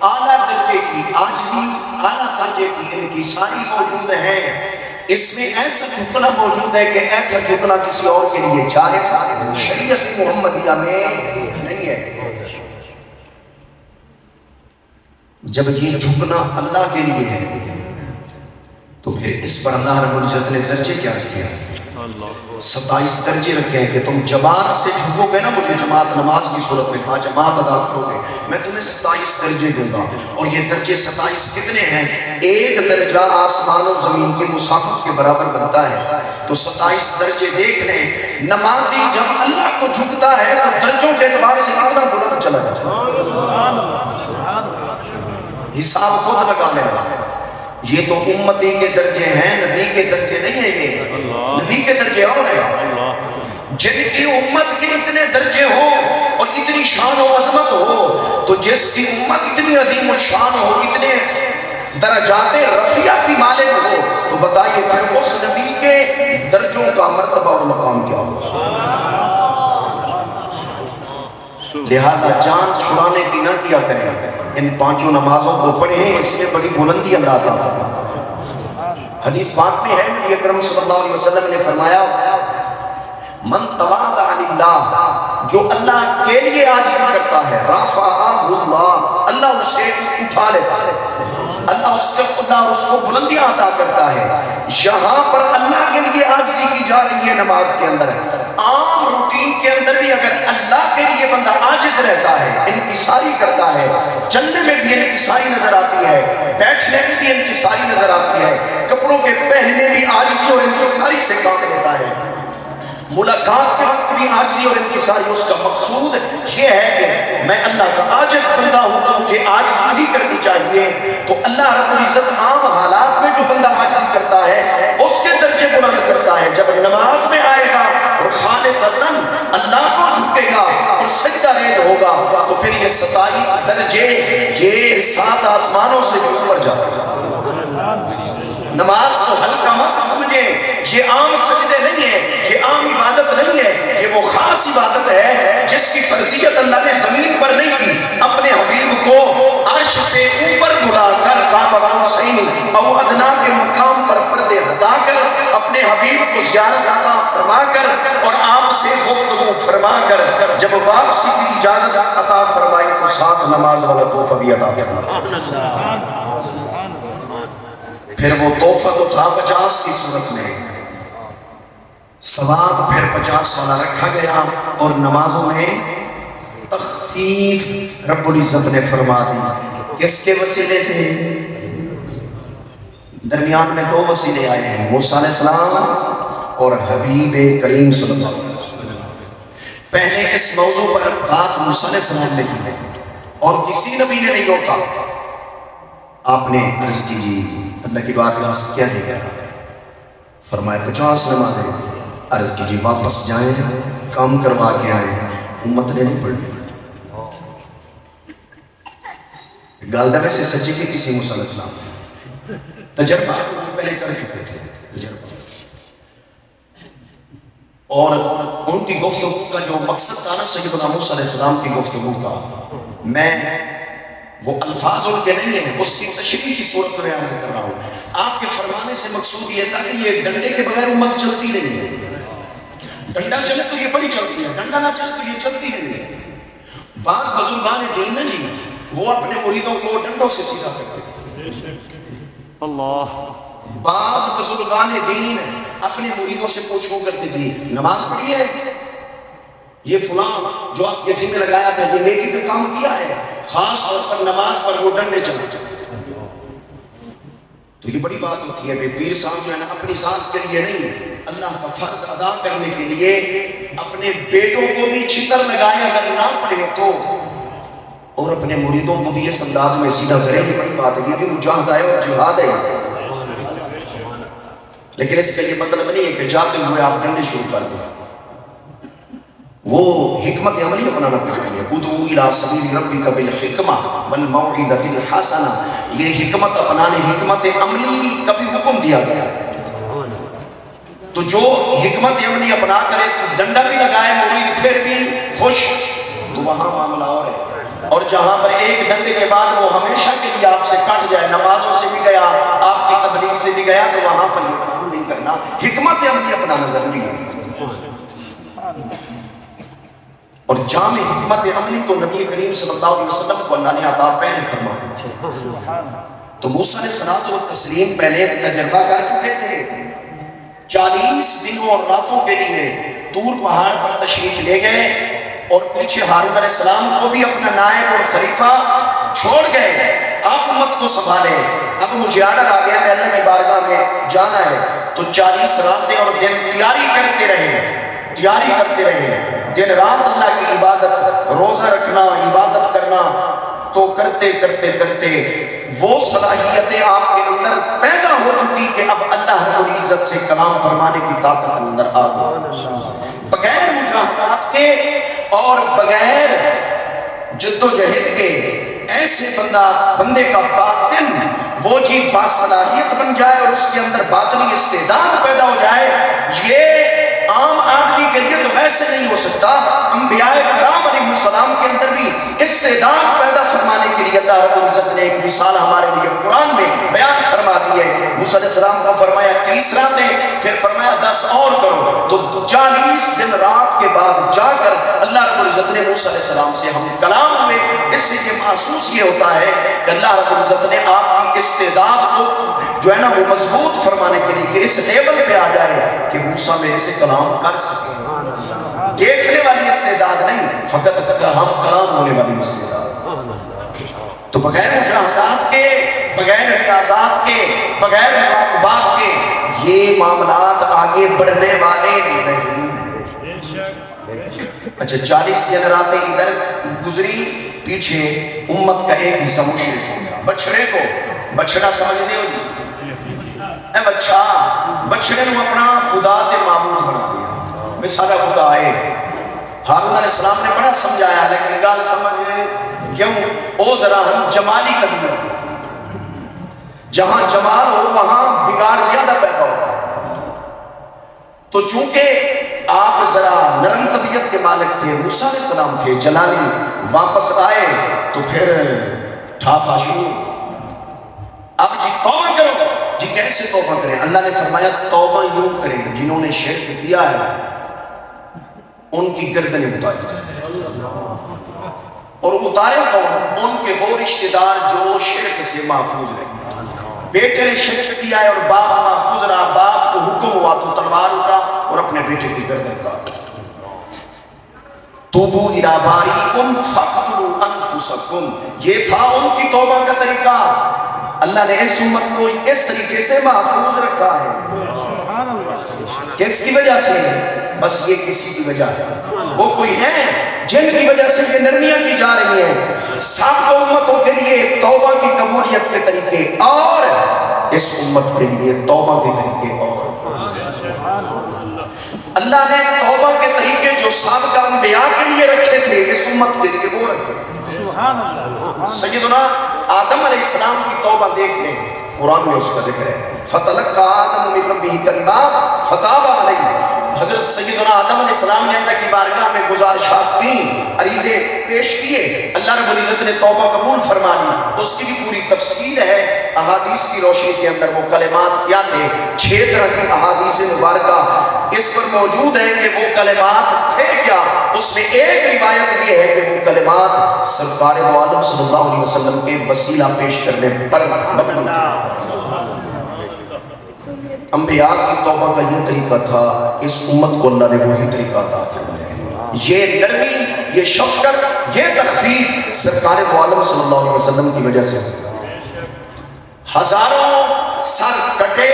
[SPEAKER 3] اعلیٰ درجے کی عاجزی، اعلیٰ درجے کی انکساری موجود ہے۔ اس میں ایسا جھکنا موجود ہے کہ ایسا جھکنا کسی اور کے لیے جائز شریعت محمدیہ میں نہیں ہے۔ جب یہ جھکنا اللہ کے لیے ہے تو پھر اس پر اللہ رب العزت نے درجے کیا رکھے ہیں؟ 27 درجے رکھے ہیں کہ تم جماعت سے جھکو گے نا، مجھے جماعت نماز کی صورت میں جماعت ادا کرو گے، میں تمہیں 27 درجے دوں گا۔ اور یہ درجے 27 کتنے ہیں؟ ایک درجہ آسمان و زمین کی مسافت کے برابر بنتا ہے۔ تو 27 درجے دیکھ لیں، نمازی جب اللہ کو جھکتا ہے تو درجوں کے اعتبار سے کتنا بلند چلا جاتا ہے، حساب خود لگا لینا۔ یہ تو امتی کے درجے ہیں، نبی کے درجے نہیں ہیں۔ یہ نبی کے درجے اور ہیں، جن کی امت کے اتنے درجے ہوں اور اتنی شان و عظمت ہو، تو جس کی امت اتنی عظیم الشان ہو، اتنے درجات رفیع کی مالک ہو، تو بتائیے پھر اس نبی کے درجوں کا مرتبہ اور مقام کیا ہو؟ لہذا جان چھڑانے کی نہ کیا کریں، ان 5 نمازوں کو پڑھیں، اس میں بڑی بلندی اللہ تعالیٰ فرماتا ہے۔ حدیث پاک میں ہے، نبی اکرم صلی اللہ علیہ وسلم نے فرمایا، من تواضع للہ، جو اللہ کے لیے عاجزی کرتا ہے، رفعہ اللہ، اللہ اسے اٹھا لیتا ہے، اللہ اس کے خدا اور اس کو بلندیاں عطا کرتا ہے۔ یہاں پر اللہ کے لیے عاجزی کی جا رہی ہے نماز کے اندر۔ عام روٹین کے اندر بھی اگر اللہ کے لیے بندہ عاجز رہتا ہے، انکساری کرتا ہے، چلنے میں بھی انکساری نظر آتی ہے، بیٹھنے میں بھی انکساری نظر آتی ہے، کپڑوں کے پہننے بھی عاجزی اور انکساری سے کام لیتا ہے، ملاقات کے وقت بھی عاجزی اور انکساری۔ اس کا مقصود یہ ہے کہ میں اللہ کا عاجز بندہ ہوں تو مجھے عاجزی کرنی چاہیے۔ تو اللہ رب العزت عام حالات میں جو بندہ عاجزی کرتا ہے اس کے درجے بلند کرتا ہے۔ جب نماز میں آئے گا اور خالصتاً اللہ کو جھکے گا اور سجدہ ریز ہوگا تو پھر یہ 27 درجے یہ 7 آسمانوں سے بھی اوپر جاتے ہیں۔ نماز کو ہلکا مت سمجھیں، یہ عام سجدے نہیں ہے، یہ عام عبادت نہیں ہے، یہ وہ خاص عبادت ہے جس کی فرضیت اللہ نے زمین پر نہیں کی۔ اپنے حبیب کو عرش سے اوپر بلا کر کعبہ حسین او ادنا کے مقام پر پردے ہٹا کر اپنے حبیب کو زیارت عطا فرما کر اور آپ سے گفتگو فرما کر جب واپسی کی اجازت عطا فرمائی تو ساتھ نماز والا تحفہ بھی عطا فرمایا۔ پھر وہ تحفہ تو تھا 50 کی صورت میں، ثواب پھر 50 والا رکھا گیا، اور نمازوں میں تخفیف رب العزت نے فرما دی۔ کس کے وسیلے سے؟ درمیان میں 2 وسیلے آئے ہیں، موسیٰ علیہ السلام اور حبیب کریم صلی اللہ علیہ وسلم۔ پہلے اس موضوع پر بات موسیٰ علیہ السلام نے کی اور کسی نبی نے نہیں روکا۔ آپ نے عرض کیجیے اللہ کی بات کا کیا دے گا؟ فرمائے 50 نمازیں۔ عرض کیجیے واپس جائیں، کام کروا کے آئیں، امت نے نہیں پڑھنی۔ گالدہ میں سے سچی کی کسی موسیٰ علیہ السلام سے تجربہ پہلے کر چکے تھے، تجربہ، اور ان کی گفتگو کا جو مقصد تھا نا سیدنا موسیٰ علیہ السلام کی گفتگو کا، میں وہ الفاظ ان کے نہیں ہیں، اس کی تشریح کی صورت میں عرض کر رہا ہوں۔ آپ کے فرمانے سے مقصود یہ تھا کہ یہ ڈنڈے کے بغیر امت چلتی نہیں ہے، ڈنڈا چلے تو یہ بڑی چلتی ہے، ڈنڈا نہ چلے تو یہ چلتی نہیں ہے۔ بعض بزرگان دین نہ جی وہ اپنے مریدوں کو ڈنڈوں سے سیدھا کرتے ہیں، اللہ۔ بعض بزرگان دین اپنے مریدوں سے پوچھو کرتے تھے نماز پڑھی ہے، یہ فلاں جو آپ کے ذمہ لگایا تھا یہ نیکی پہ کام کیا ہے، خاص طور پر نماز پر وہ ڈنڈے چلاتے تو یہ بڑی بات ہوتی ہے۔ پیر صاحب جو ہے نا اپنی ذات کے لیے نہیں، اللہ کا فرض ادا کرنے کے لیے اپنے بیٹوں کو بھی چھتر لگائے اگر نہ پڑھے تو، اور اپنے مریدوں کو بھی اس انداز میں سیدھا کرے، یہ بڑی بات ہے، یہ بھی مجاہدہ ہے اور جہاد ہے۔ لیکن اس کا یہ مطلب نہیں ہے کہ جاتے ہوئے آپ ڈنڈے شروع کر دیں، وہ حکمت عملی اپنانا پڑتی ہے۔ ادعو الی سبیل ربک بالحکمہ والموعظۃ الحسنہ، یہ حکمت اپنانے، حکمت عملی کا بھی حکم دیا گیا ہے۔ تو جو حکمت عملی اپنا کر اس ڈنڈا بھی لگائے مرید پھر بھی خوش، تو وہاں معاملہ اور ہے۔ اور جہاں پر ایک ڈنڈے کے بعد وہ ہمیشہ کے لیے آپ سے کٹ جائے، نمازوں سے بھی گیا، آپ کی تبلیغ سے بھی گیا، تو وہاں پر یہ کام نہیں کرنا، حکمت عملی اپنانا ضروری ہے۔ اور جامع حکمت عملی تو نبی کریم صلی اللہ علیہ وسلم کو اللہ نے عطا پہلے فرما دی تھی۔ تو موسیٰ علیہ الصلوۃ والتسلیم پہلے تجربہ کر چکے تھے، 40 دنوں اور راتوں کے لیے طور پہاڑ پر تشریف لے گئے، اور پیچھے ہارون علیہ السلام کو بھی اپنا نائب اور خلیفہ چھوڑ گئے، آپ امت کو سنبھالے۔ اب مجھے عادت آ گیا میں اللہ کی بارگاہ میں جانا ہے، تو 40 راتیں اور دن تیاری کرتے رہے، دن رات اللہ کی عبادت، روزہ رکھنا، عبادت کرنا، تو کرتے وہ صلاحیتیں آپ کے اندر پیدا ہو چکی کہ اب اللہ رب العزت سے کلام فرمانے کی طاقت اندر آ گئی۔ بغیر مجاہدات کے اور بغیر جد و جہد کے ایسے بندے کا باطن وہ جی باصلاحیت بن جائے اور اس کے اندر باطنی استعداد پیدا ہو جائے، یہ عام آدمی کے لیے تو ویسے نہیں ہو سکتا۔ انبیاء کرام علیہ السلام کے اندر بھی استعداد پیدا فرمانے کے لیے اللہ رب العزت نے ایک مثال ہمارے لیے قرآن میں بیان فرما دی ہے۔ موسیٰ علیہ السلام کو فرمایا 30 راتیں، پھر فرمایا 10 اور کرو، تو 40 دن رات کے بعد جا کر اللہ رب العزت نے موسیٰ علیہ السلام سے ہم کلام ہوئے۔ اس سے یہ محسوس یہ ہوتا ہے کہ اللہ رب العزت نے آپ کی استعداد کو جو ہے نا وہ مضبوط فرمانے کے لیے کہ اس لیول پہ آ جائے کہ موسیٰ میرے سے کلام کر سکے، دیکھنے والی استعداد نہیں، فقط ہم کلام ہونے والی استعداد۔ تو بغیر مجاہدات کے، بغیر ریاضات کے، بغیر مراقبات کے یہ معاملات آگے بڑھنے والے نہیں۔ اچھا 40 دن راتیں ادھر گزری، پیچھے امت کا ایک حصہ مشرک ہو گیا۔ بچڑے کو بچڑا سمجھتے ہو جی، اے بچڑے نے اپنا خدا تے معبود بنا دیا، میں سارا خدا ہے۔ ہارون علیہ السلام نے بڑا سمجھایا، لیکن گال سمجھے کیوں؟ او ذرا ہم جمالی قبیلہ، جہاں جمال ہو وہاں بگاڑ زیادہ پیدا ہوتا ہے۔ تو چونکہ آپ ذرا نرم طبیعت کے مالک تھے، موسیٰ علیہ السلام تھے جلالی، واپس آئے تو پھر ٹھاپا شروع۔ اب جی توبہ کرو، جی کیسے توبہ کریں؟ اللہ نے فرمایا توبہ یوں کریں جنہوں نے شرک کیا ہے ان کی گردنیں اتاری جائیں، اور اتارے کون؟ ان کے وہ رشتہ دار جو شرک سے محفوظ رہے۔ بیٹے نے شرک کیا ہے اور باپ محفوظ رہا، باپ کو حکم ہوا تو تلوار اٹھا اور اپنے بیٹے کی گردن کاٹ۔ توبو الی باریکم فاقتلوا انفسکم، یہ تھا ان کی توبہ کا طریقہ۔ اللہ نے اس امت کو اس طریقے سے محفوظ رکھا ہے۔ کس کی وجہ سے؟ بس یہ کسی کی وجہ ہے، وہ کوئی ہے جن کی وجہ سے یہ نرمیاں کی جا رہی ہیں۔ سابقہ امتوں کے لیے توبہ کی قبولیت کے طریقے اور اس امت کے لیے توبہ کے طریقے اور۔ اللہ نے توبہ کے طریقے جو سابقہ انبیاء کے لیے رکھے تھے اس امت کے لیے وہ رکھے۔ سیدنا آدم علیہ السلام کی توبہ دیکھ لیں، قرآن میں اس کا ذکر ہے۔ فَتَلَقَّىٰ آدَمُ مِن رَبِّهِ كَلِمَاتٍ فَتَابَ عَلَيْهِ، حضرت سیدنا آدم علیہ السلام نے اللہ کی بارگاہ میں گزارشات کی، عریضے پیش کیے، اللہ رب العزت نے توبہ قبول فرما لی. اس کی بھی پوری تفصیل ہے احادیث کی روشنی کے اندر. وہ کلمات کیا تھے؟ 6 طرح کی احادیث مبارکہ اس پر موجود ہیں کہ وہ کلمات تھے کیا. اس میں ایک روایت یہ ہے کہ وہ کلمات سرکار دو عالم صلی اللہ علیہ وسلم کے وسیلہ پیش کرنے پر مبنی تھے. انبیاء کی توبہ کا یہ طریقہ تھا، اس امت کو اللہ نے وہی طریقہ عطا فرمایا. یہ نرمی، یہ شفقت، یہ تخفیف سرکار دو عالم صلی اللہ علیہ وسلم کی وجہ سے. ہزاروں سر کٹے،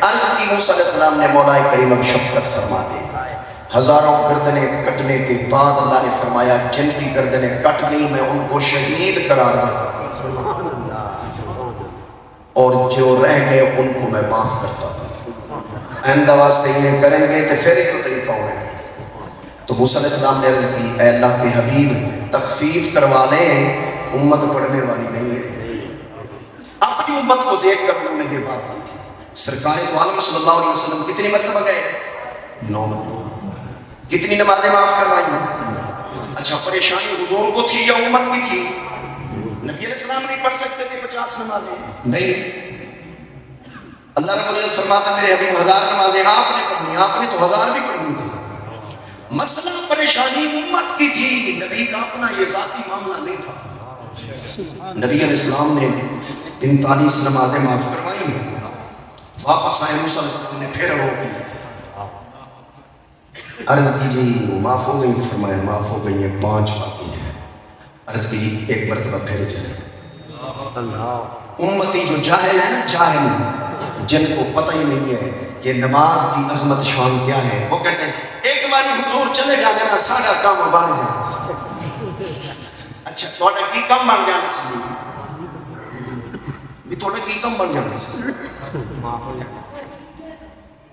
[SPEAKER 3] عرض کی موسیٰ علیہ السلام نے مولا کریم اب شفقت فرما دے. ہزاروں گردنیں کٹنے کے بعد اللہ نے فرمایا جن کی گردنیں کٹ گئی میں ان کو شہید قرار دوں اور جو رہ گئے ان کو میں معاف کرتا ہوں. آئندہ واسطے انہیں کریں گے تو پھر ایک طریقہ ہوئے. تو موسیٰ علیہ السلام نے عرض کی اے اللہ کے حبیب تخفیف کروا لیں، امت پڑھنے والی نہیں ہے. اپنی امت کو دیکھ کر انہوں نے یہ بات کی. سرکار دو عالم صلی اللہ علیہ وسلم کتنی مرتبہ گئے؟ 9 مرتبہ. کتنی نمازیں معاف کروائی؟ اچھا پریشانی حضور کو تھی یا امت کی تھی؟ نبی علیہ السلام نہیں پڑھ سکتے تھے 50 نمازیں؟ نہیں. اللہ رب العزت فرماتا میرے حبیب 1000 نمازیں آپ نے پڑھنی، آپ نے تو 1000 بھی پڑھنی تھی. مسئلہ پریشانی امت کی تھی، نبی کا اپنا یہ ذاتی معاملہ نہیں تھا. نبی علیہ السلام نے 45 نمازیں معاف کروائی. واپس آئے موسیٰ علیہ السلام نے پھر روک لیا. عرض کی جی معاف ہو گئی؟ فرمایا معاف ہو گئی ہیں، 5 باقی ہیں. عرض کی جی ایک مرتبہ پھر جائیں. امتی جو جاہل ہے نا، جاہل جن کو پتہ ہی نہیں ہے کہ نماز کی عظمت شان کیا ہے، وہ کہتے ہیں ایک بار حضور چلے جانے نا سارا کام بن جائے. اچھا تھوڑا کی کم بن جانا سی بھی، تھوڑا کی کم بن جانا سی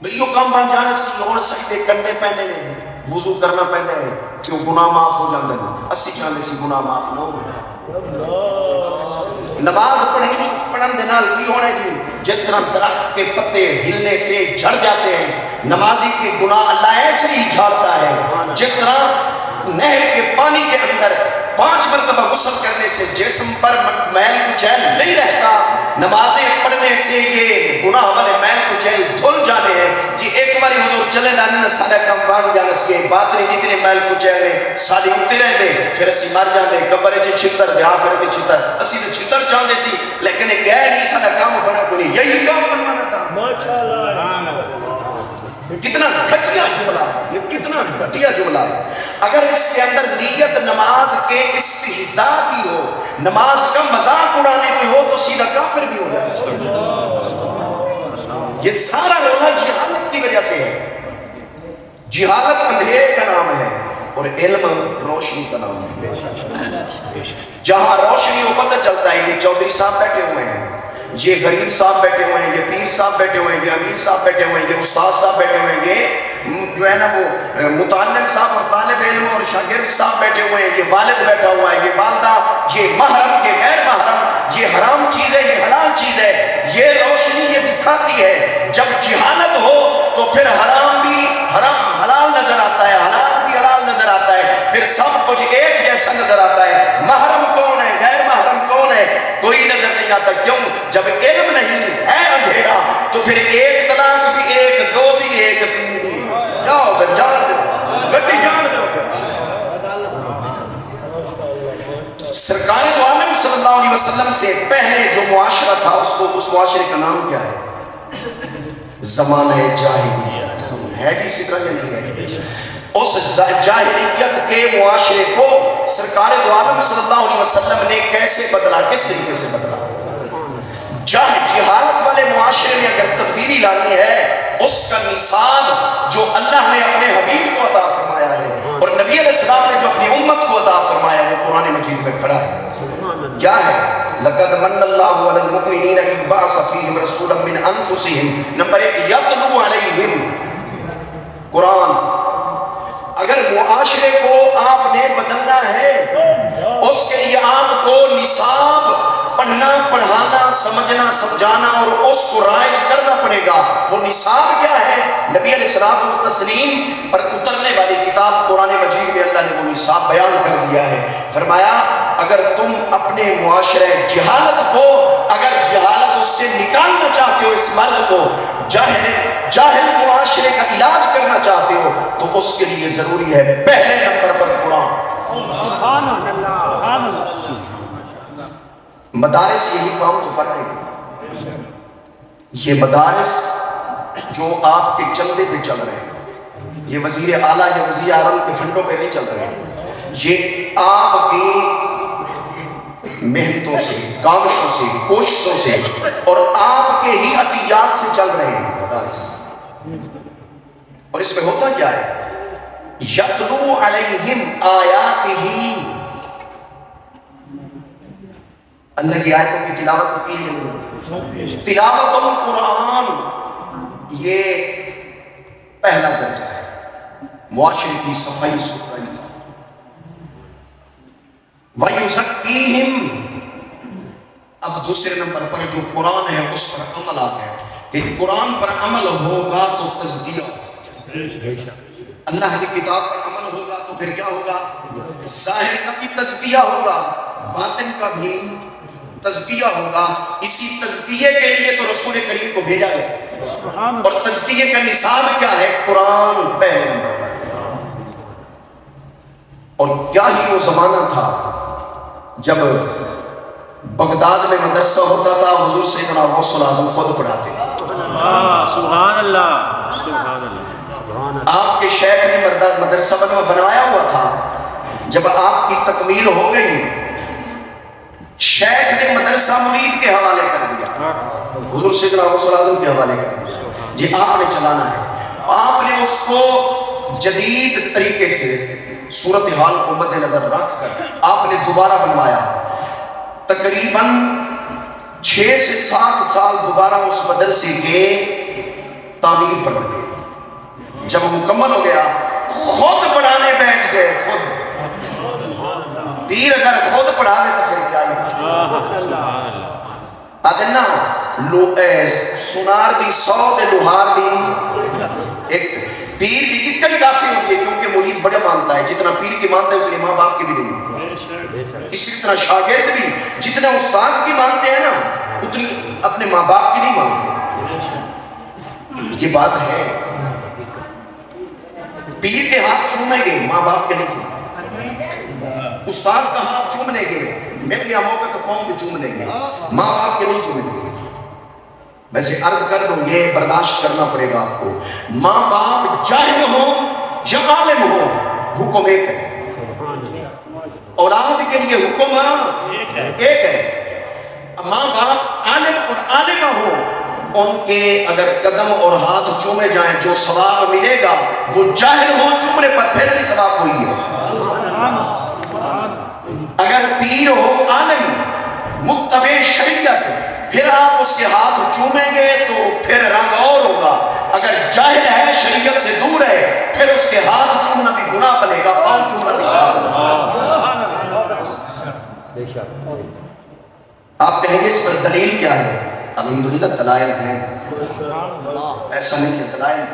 [SPEAKER 3] بھئی، یہ کم بن جانا سی. اور سجدے کرنے پہنے وضو کرنا پہنے کہ گناہ معاف ہو جاندے ہیں. اسی چاہنے سی گناہ معاف نہ ہو. نماز پڑھن دے نال کی ہونے جی جس طرح درخت کے پتے ہلنے سے جھڑ جاتے ہیں، نمازی کے گناہ اللہ ایسے ہی جھاڑتا ہے. جس طرح نہر کے پانی کے اندر 5 مرتبہ غسل کرنے سے جسم پر میل کچیل نہیں رہتا، نمازیں پڑھنے سے یہ گناہ والے میل کچیل دھل جانے ہیں. جی ایک باری حضور چلے جانے نا سارا کم بن جانے سے بات نہیں جتنے میل کچیل نے ساری اتنے رہ دے پھر اسی مر جاندے قبر جی چھتر دیا پھر دی چھتر اسی نے چھتر چاہتے سی لیکن گئے نہیں سارا کام بنا کو نہیں. یہی کام بنوانا تھا. کتنا گھٹیا جملہ، یہ کتنا گھٹیا جملہ ہے. اگر اس کے اندر نیت نماز کے استہزاء کی ہو، نماز کا مذاق اڑانے کی ہو تو سیدھا کافر بھی ہو جائے. یہ سارا رونا جہالت کی وجہ سے ہے. جہالت اندھیرے کا نام ہے اور علم روشنی کا نام ہے. جہاں روشنی ہو پتہ چلتا ہے. یہ چودھری صاحب بیٹھے ہوئے ہیں، یہ غریب صاحب بیٹھے ہوئے ہیں، یہ پیر صاحب بیٹھے ہوئے ہیں، یہ امیر صاحب بیٹھے ہوئے ہیں، یہ استاد صاحب بیٹھے ہوئے ہیں، یہ جو ہے نا وہ متعلم صاحب اور طالب علم اور شاگرد صاحب بیٹھے ہوئے ہیں، یہ والد بیٹھا ہوا ہے، یہ والدہ، یہ محرم، یہ غیر محرم، یہ حرام چیز ہے، یہ حلال چیز ہے. یہ روشنی یہ دکھاتی ہے. جب جہالت ہو تو پھر حرام بھی حرام حلال نظر آتا ہے، حلال بھی حلال نظر آتا ہے، پھر سب کچھ ایک جیسا نظر آتا ہے. محرم کون ہے، غیر محرم کون ہے، کوئی نظر نہیں آتا. کیوں؟ جب علم نہیں ہے اندھیرا تو پھر ایک طلاق بھی ایک، 2 بھی ایک، 3 بھی. جاؤ پھر جان دو گڈی جان دو. سرکار دو عالم صلی اللہ علیہ وسلم سے پہلے جو معاشرہ تھا اس معاشرے کا نام کیا ہے؟ زمانہ جاہلیت ہے جی. اسی طرح نہیں ہے. اس جاہلیت کے معاشرے کو سرکار دو عالم صلی اللہ علیہ وسلم نے کیسے بدلا، کس طریقے سے بدلا؟ جہالت والے معاشرے میں اگر تبدیلی لانی ہے اس کا مثال جو اللہ نے اپنے حبیب کو عطا فرمایا ہے اور نبی علیہ السلام نے جو اپنی امت کو عطا فرمایا ہے وہ قرآن مجید میں کھڑا ہے. کیا ہے؟ لَقَدْ مَنَّ اللَّهُ عَلَى الْمُؤْمِنِينَ إِذْ بَعَثَ فِيهِمْ رَسُولًا مِّنْ أَنفُسِهِمْ. نمبر 1 يَتْلُو عَلَيْهِمْ قرآن. اگر معاشرے کو آپ نے بدلنا ہے اس کے لیے آپ کو نصاب پڑھنا پڑھانا سمجھنا سمجھانا اور اس کو رائج کرنا پڑے گا۔ وہ نصاب کیا ہے؟ نبی علیہ الصلوۃ والتسلیم پر اترنے والی کتاب قرآن مجید میں اللہ نے وہ نصاب بیان کر دیا ہے۔ فرمایا اگر تم اپنے معاشرے جہالت کو، اگر جہالت اس سے نکالنا چاہتے ہو، اس مرض کو، جاہل معاشرے کا علاج کرنا چاہتے ہو، تو اس کے لیے ضروری ہے پہلے نمبر پر قرآن۔ مدارس یہی کام تو کر رہے ہیں۔ یہ مدارس جو آپ کے چندے پہ چل رہے ہیں، یہ وزیر اعلیٰ یا وزیر اعظم کے فنڈوں پہ نہیں چل رہے ہیں، یہ آپ کی محنتوں سے، کاوشوں سے، کوششوں سے اور آپ کے ہی عطیات سے چل رہے ہیں مدارس۔ اور اس میں ہوتا کیا ہے؟ یتلو علیہم آیاتہ، اللہ کی آیتوں کی تلاوت ہوتی ہے۔ تلاوت القرآن یہ پہلا درجہ ہے معاشرے کی صفائی ستھرائی کا۔ وَيُزَكِّيهِمْ، اب دوسرے نمبر پر جو قرآن ہے اس پر عمل آتا ہے کہ قرآن پر عمل ہوگا تو تزکیہ، اللہ کی کتاب پر عمل ہوگا تو پھر کیا ہوگا؟ ظاہر کا بھی تزکیہ ہوگا، باطن کا بھی تزکیہ ہوگا۔ اسی تزکیے کے لیے تو رسول کریم کو بھیجا گیا، اور تزکیے کا نصاب کیا ہے؟ قرآن پہلے نمبر پر۔ اور کیا ہی وہ زمانہ تھا جب بغداد میں مدرسہ ہوتا تھا، حضور سیدنا غوث الاعظم خود پڑھاتے تھے۔
[SPEAKER 4] سبحان اللہ، سبحان اللہ۔
[SPEAKER 3] آپ کے شیخ نے مدرسہ بنوایا ہوا تھا، جب آپ کی تکمیل ہو گئی شیخ نے مدرسہ مرید کے حوالے کر دیا، حضور سیدنا غوث الاعظم کے حوالے کر دیا، یہ آپ نے چلانا ہے۔ آپ نے اس کو جدید طریقے سے صورتحال کو مد نظر رکھ کر آپ نے دوبارہ بنوایا۔ تقریباً 6 سے 7 سال دوبارہ اس مدرسے کے تعمیر پر لگے۔ جب مکمل ہو گیا خود پڑھانے بیٹھ گئے، خود پیر اگر خود پڑھا لے تو پھر کیا ہی ادنا سنار دی 100 دے لوہار دی ایک پیر دی ایک ہی کافی ہوتی ہے، کیونکہ مرید بڑا مانتا ہے، جتنا پیر کی مانتا ہے اتنی ماں باپ کی بھی نہیں، اسی طرح شاگرد بھی جتنا استاد کی مانتے ہیں نا اتنی اپنے ماں باپ کی نہیں مانتے۔ یہ بات ہے، پیر کے ہاتھ چومیں گے، ماں باپ کے نہیں چومیں، استاذ کا ہاتھ چوم لیں گے، مل گیا موقع تو قوم بھی چوم لیں گے، ماں باپ کے نہیں چومیں گے۔ ویسے عرض کر دوں یہ برداشت کرنا پڑے گا آپ کو، ماں باپ جاہل ہو یا عالم ہو حکم ایک ہے، اولاد کے لیے حکم ایک ہے۔ ماں باپ عالم اور عالمہ ہو، ان کے اگر قدم اور ہاتھ چومے جائیں جو ثواب ملے گا وہ جاہل ہو چومنے پر پھر بھی ثواب ہوئی ہے۔ اگر پیر ہو عالم متبع شریعت پھر آپ اس کے ہاتھ چومیں گے تو پھر رنگ اور ہوگا، اگر جاہل ہے شریعت سے دور ہے پھر اس کے ہاتھ چومنا بھی گناہ بنے گا، پاؤں چومنا بھی گناہ بنے گا۔ آپ کہیں گے اس پر دلیل کیا ہے؟ الحمدللہ دلائل ہیں، ایسا نہیں کہ دلائل ہیں۔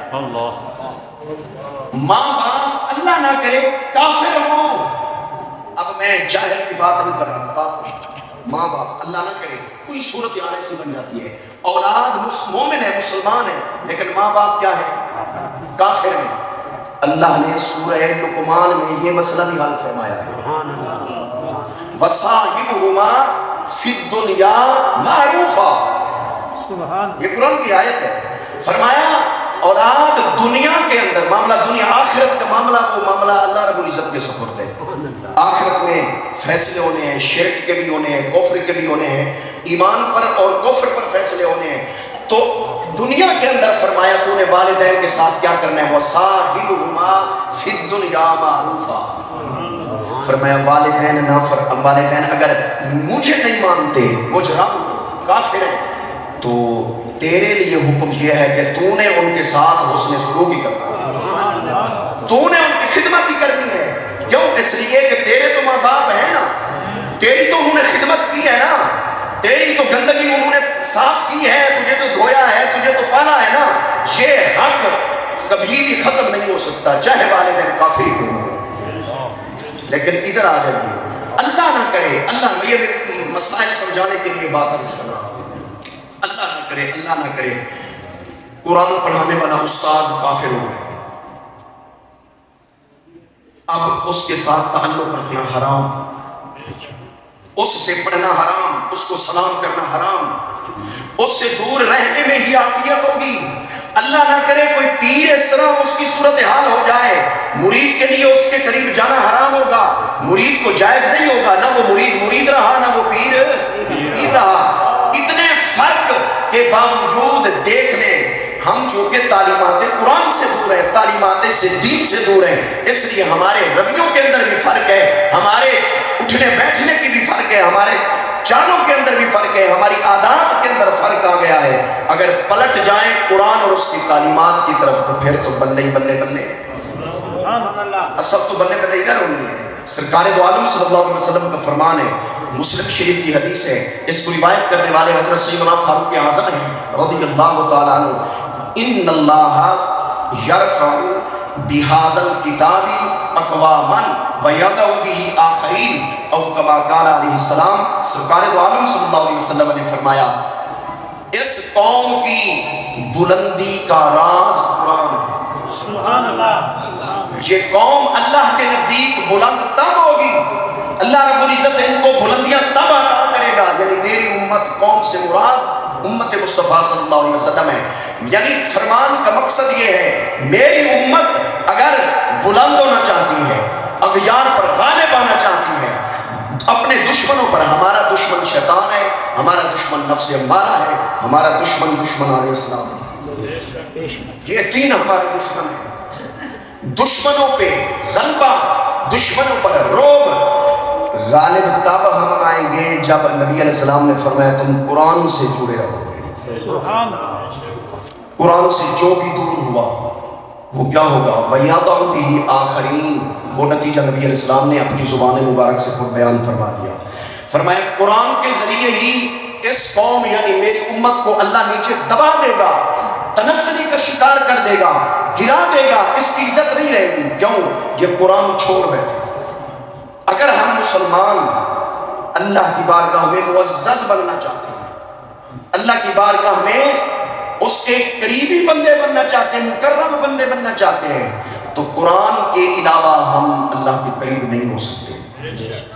[SPEAKER 3] ماں باپ اللہ نہ کرے کافر ہوں، اب میں جاہل کی بات نہیں کر رہا، کافر ماں باپ اللہ نہ کرے کوئی صورت ایسی بن جاتی ہے، اولاد مومن ہے مسلمان ہے لیکن ماں باپ کیا ہے؟ کافر ہے۔ اللہ نے سورہ لقمان میں یہ مسئلہ بھی حل فرمایا ہے، وَصَاحِبْهُمَا فِي الدُّنْيَا مَعْرُوفًا، یہ قرآن کی آیت ہے۔ فرمایا اولاد دنیا کے اندر معاملہ، دنیا آخرت کا معاملہ وہ معاملہ اللہ رب العزت کے سپرد ہے۔ آخرت میں فیصلے ہونے ہیں، شرک کے بھی ہونے ہیں، کفر کے بھی ہونے ہیں، ایمان پر اور کفر پر فیصلے ہونے ہیں، تو دنیا کے اندر فرمایا تو نے والدین کے ساتھ کیا کرنا ہے؟ وَصَاحِبْهُمَا فِي الدُّنْيَا مَعْرُوفًا، فرمایا والدین اگر مجھے نہیں مانتے، مجرم کافر ہیں، تو تیرے لیے حکم یہ ہے کہ تو نے ان کے ساتھ حسن سلوک ہی کرنا ہے، تو نے ان کی خدمت ہی کرنی ہے۔ کیوں؟ اس لیے کہ تیرے تو ماں باپ ہیں نا، تیری تو انہوں نے خدمت کی ہے نا، تیری تو گندگی انہوں نے صاف کی ہے، تجھے تو دھویا ہے، تجھے تو پالا ہے نا، یہ حق کبھی بھی ختم نہیں ہو سکتا، چاہے والدین کافر ہی ہوں۔ لیکن ادھر آ جائیے، اللہ نہ کرے، اللہ یہ مسائل سمجھانے کے لیے بات عرض کر رہا ہوں، اللہ نہ کرے، اللہ نہ کرے قرآن پڑھانے والا استاذ کافر ہو گئے، اب اس کے ساتھ تعلق رکھنا حرام، اس سے پڑھنا حرام، اس کو سلام کرنا حرام، اس سے دور رہنے میں ہی عافیت ہوگی۔ اللہ نہ کرے کوئی پیر اس طرح اس کی صورتحال ہو جائے، مرید کے لیے اس کے قریب جانا حرام ہوگا، مرید کو جائز نہیں ہوگا، نہ وہ مرید رہا، نہ وہ پیر رہا۔ اتنے فرق کے باوجود دیکھ لیں، ہم جو کہ تعلیمات قرآن سے دور ہیں، تعلیمات صدیق سے دور ہیں، اس لیے ہمارے رویوں کے اندر بھی فرق ہے، ہمارے اٹھنے بیٹھنے کی بھی فرق ہے، ہمارے چالوں کے اندر بھی فرق ہے، ہماری عادات کے اندر فرق آ گیا ہے۔ اگر پلٹ جائیں قرآن اور اس کی تعلیمات کی طرف تو پھر تو بلے ہی بلے بلے، سب تو بلے بلے ادھر ہوں گے۔ سرکار دو عالم صلی اللہ علیہ وسلم کا فرمان ہے، مسلم شریف کی حدیث ہے، اس کو روایت کرنے والے حضرت سیدنا فاروق اعظم ہیں رضی اللہ تعالیٰ عنہ، ان اللہ یرفع بہذا الکتاب اقواما ویضع بہ آخرین، او کما قال علیہ السلام، سرکار دو عالم صلی اللہ علیہ وسلم نے فرمایا اس قوم کی بلندی کا راز قرآن ہے۔
[SPEAKER 4] سبحان اللہ۔
[SPEAKER 3] یہ قوم اللہ کے نزدیک بلند تب ہوگی، اللہ رب العزت ان کو بلندیاں تب عطا کرے گا، یعنی میری امت، قوم سے مراد امت مصطفیٰ صلی اللہ علیہ وسلم ہے۔ یعنی فرمان کا مقصد یہ ہے، میری امت اگر بلند ہونا چاہتی ہے، اغیار پر غالب آنا چاہتی ہے، اپنے دشمنوں پر، ہمارا دشمن شیطان ہے، ہمارا دشمن نفس امارہ ہے، ہمارا دشمن علیہ السلام ہے، یہ تین ہمارے دشمن ہیں۔ دشمنوں پہ غلبہ، دشمنوں پر روب، غالب تب ہم آئیں گے جب نبی علیہ السلام نے فرمایا تم قرآن سے جڑے رہو گے، قرآن سے جو بھی دور ہوا وہ کیا ہوگا، وَيَضَعُ بِهِ آخَرِينَ، وہ نتیجہ نبی علیہ السلام نے اپنی زبان مبارک سے خود بیان فرما دیا، فرمایا قرآن کے ذریعے ہی اس قوم یعنی میری امت کو اللہ نیچے دبا دے گا، تنزلی کا شکار کر دے گا، گرا دے گا، اس کی عزت نہیں رہے گی۔ کیوں؟ یہ قرآن چھوڑ بیٹھے۔ اگر ہم مسلمان اللہ کی بارگاہ میں معزز بننا چاہتے ہیں، اللہ کی بارگاہ میں اس کے قریبی بندے بننا چاہتے ہیں، مکرم بندے بننا چاہتے ہیں، تو قرآن کے علاوہ ہم اللہ کے قریب نہیں ہو سکتے،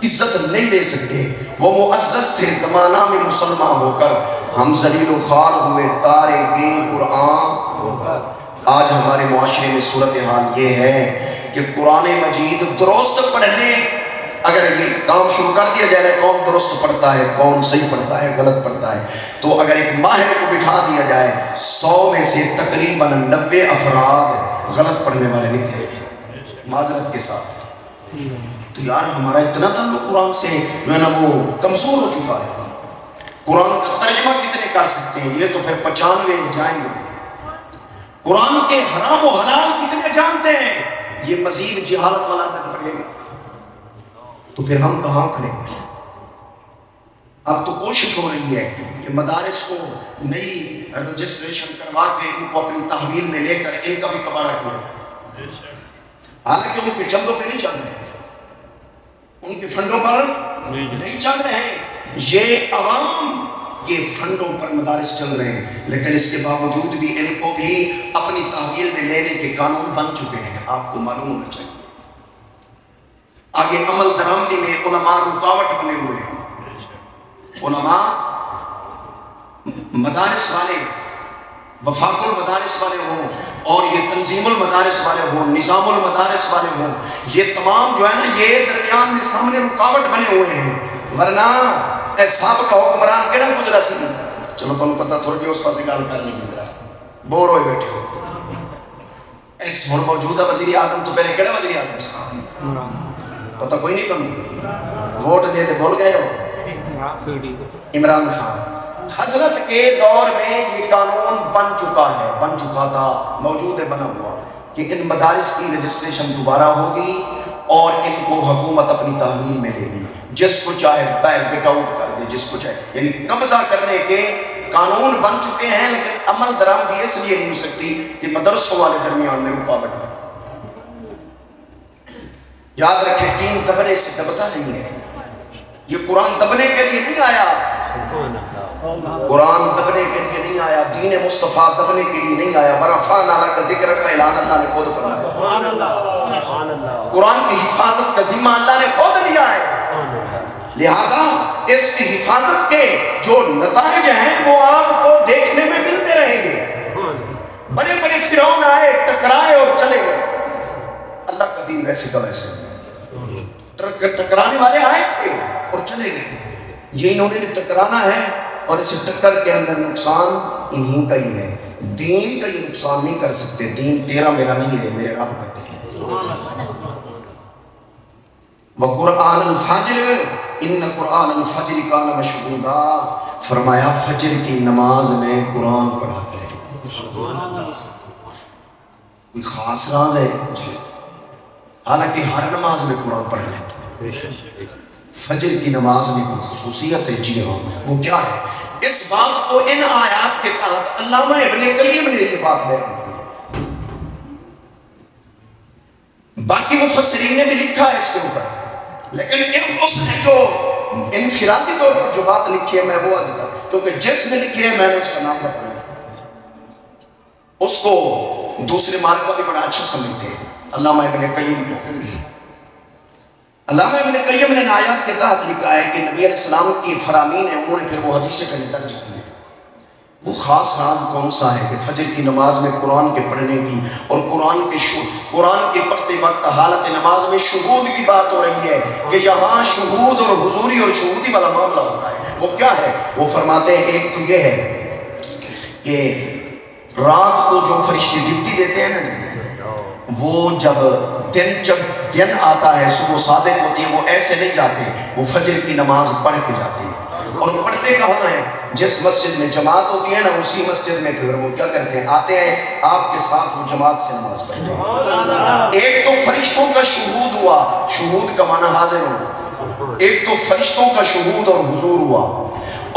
[SPEAKER 3] عزت نہیں لے سکتے۔ وہ معزز تھے زمانہ میں مسلمان ہو کر، ہم ذلیل و خوار ہوئے تارے گے قرآن ہو کر۔ آج ہمارے معاشرے میں صورتحال یہ ہے کہ قرآن مجید درست پڑھنے، اگر یہ کام شروع کر دیا جائے نا، کون درست پڑھتا ہے، کون صحیح پڑھتا ہے، غلط پڑھتا ہے، تو اگر ایک ماہر کو بٹھا دیا جائے، 100 میں سے تقریباً 90 افراد غلط پڑھنے والے نکلے معذرت کے ساتھ۔ تو یار ہمارا اتنا تعلق قرآن سے جو ہے نا وہ کمزور ہو چکا ہے۔ قرآن کا ترجمہ کتنے کر سکتے ہیں، یہ تو پھر 95 جائیں گے۔ قرآن کے حرام و حلال کتنے جانتے ہیں، یہ مزید جہالت والا نہ پڑے گا، تو پھر ہم کہاں کھڑے ہیں؟ اب تو کوشش ہو رہی ہے کہ مدارس کو نئی رجسٹریشن کروا کے ان کو اپنی تحویل میں لے کر ان کا بھی کباڑہ کیا، حالانکہ ان کے چندوں پہ نہیں چل رہے، ان کے فنڈوں پر نہیں چل رہے ہیں، یہ عوام کے فنڈوں پر مدارس چل رہے ہیں، لیکن اس کے باوجود بھی ان کو بھی اپنی تحویل میں لینے کے قانون بن چکے ہیں، آپ کو معلوم ہونا چاہیے۔ آگے عمل درآمدی میں علماء رکاوٹ بنے ہوئے ہیں، علماء مدارس والے، وفاق المدارس والے ہوں، اور یہ تنظیم المدارس والے ہوں، نظام المدارس والے ہوں، یہ تمام جو ہے نا یہ درمیان میں سامنے رکاوٹ بنے ہوئے ہیں، ورنہ اے صاحب کا حکمران کہڑا گزرا سی، چلو تمہیں پتہ تھوڑی اس پاس گل کر نہیں گزرا، بور ہوئے بیٹھے ہو۔ اس موجودہ وزیر اعظم تو پہلے کہڑا وزیر اعظم صاحب، پتہ کوئی نہیں تمہیں، ووٹ دے دے بول گئے ہو، عمران خان۔ حضرت کے دور میں یہ قانون بن چکا ہے، بن چکا تھا، موجود ہے، بنا ہوا کہ ان مدارس کی رجسٹریشن دوبارہ ہوگی اور ان کو حکومت اپنی تحویل میں لے گی، جس کو چاہے بیک آؤٹ کر دے، جس کو چاہے، یعنی قبضہ کرنے کے قانون بن چکے ہیں، لیکن عمل درآمدی اس لیے نہیں ہو سکتی کہ مدرسوں والے درمیان میں رکاوٹ ہے۔ یاد رکھیں دین دبنے سے دبتا نہیں ہے، یہ قرآن دبنے کے لیے نہیں آیا، قرآن دبنے کے لیے نہیں آیا، دین مصطفیٰ دبنے کے لیے نہیں آیا۔ ورفعنا لک ذکرک کا اعلان اللہ نے خود فرمایا، قرآن کی حفاظت کا ذمہ اللہ نے خود لیا ہے، لہٰذا اس کی حفاظت کے جو نتائج ہیں وہ آپ کو دیکھنے میں ملتے رہیں گے۔ بڑے بڑے فرعون آئے، ٹکرائے اور چلے گئے، اللہ کا دین ویسے کا ویسے، ٹکرانے والے آئے تھے اور چلے گئے، یہ انہوں نے ٹکرانا ہے اور اس ٹکر کے اندر نقصان انہی کا ہی ہے، دین کا یہ نقصان نہیں کر سکتے۔ دین تیرا میرا نہیں ہے، میرے رب کا دین ہے۔ وَقُرْآنَ الْفَجْرِ إِنَّ قُرْآنَ الْفَجْرِ كَانَ مَشْهُودًا، فرمایا فجر کی نماز میں قرآن پڑھا کرے۔ کوئی خاص راز ہے؟ حالانکہ ہر نماز میں قرآن پڑھنا ہے، فجر کی نماز میں کوئی خصوصیت ہے، جی ہاں، وہ کیا ہے؟ اس بات کو ان آیات کے تحت علامہ ابن قیم نے یہ بات بیان کی، باقی مفسرین نے بھی لکھا ہے اس کے اوپر، لیکن اس نے جو انفرادی طور پر جو بات لکھی ہے میں وہ عرض کروں، کیونکہ جس نے لکھی ہے میں نے اس کا نام بتایا، اس کو دوسرے معنی کو بھی بڑا اچھا سمجھتے ہیں، علامہ ابن قیم کو۔ علامہ ابن قیم نے آیات کے تحت لکھا ہے کہ نبی علیہ السلام کی فرامین ہیں، انہوں نے پھر وہ حدیثیں کرنے درج کی ہیں۔ وہ خاص راز کون سا ہے کہ فجر کی نماز میں قرآن کے پڑھنے کی اور قرآن کے پڑھتے وقت حالت نماز میں شہود کی بات ہو رہی ہے کہ یہاں شہود اور حضوری اور شہودی والا معاملہ ہوتا ہے۔ وہ کیا ہے؟ وہ فرماتے ہیں ایک تو یہ ہے کہ رات کو جو فرشتے ڈیوٹی دیتے ہیں نا، وہ جب دن آتا ہے، صبح صادق ہوتی ہے، وہ ایسے نہیں جاتے، وہ فجر کی نماز پڑھ کے جاتے ہیں، اور پڑھتے کہاں ہیں؟ جس مسجد میں جماعت ہوتی ہے نا، اسی مسجد میں پھر وہ کیا کرتے ہیں؟ آتے ہیں آپ کے ساتھ، وہ جماعت سے نماز پڑھتے ہیں۔ ایک تو فرشتوں کا شہود ہوا، شہود کا معنی حاضر ہو، ایک تو فرشتوں کا شہود اور حضور ہوا،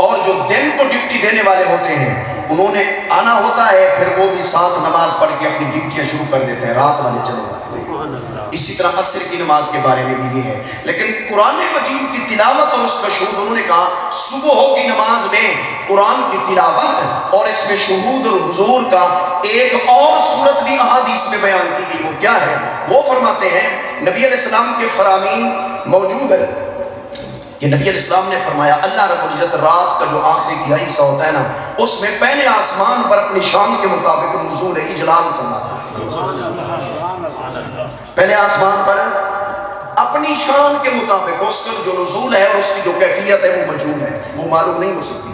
[SPEAKER 3] اور جو دن کو ڈیوٹی دینے والے ہوتے ہیں انہوں نے آنا ہوتا ہے، پھر وہ بھی ساتھ نماز پڑھ کے اپنی ڈیوٹیاں شروع کر دیتے ہیں، رات والے چلے جاتے ہیں۔ اسی طرح عصر کی نماز کے بارے میں بھی یہ ہے، لیکن قرآن مجید کی تلاوت اور اس کا شہود، انہوں نے کہا صبح کی نماز میں قرآن کی تلاوت اور اس میں شہود اور حضور کا ایک اور صورت بھی احادیث میں بیان کی گئی۔ وہ کیا ہے؟ وہ فرماتے ہیں نبی علیہ السلام کے فرامین موجود ہے کہ نبی علیہ السلام نے فرمایا اللہ رب العزت رات کا جو آخری تہائی حصہ ہوتا ہے نا، اس میں پہلے آسمان پر اپنی شان کے مطابق نزول اجلال فرماتا ہے، پہلے آسمان پر اپنی شان کے مطابق اس کا جو نزول ہے اور اس کی جو کیفیت ہے وہ مجہول ہے، وہ معلوم نہیں ہو سکتی،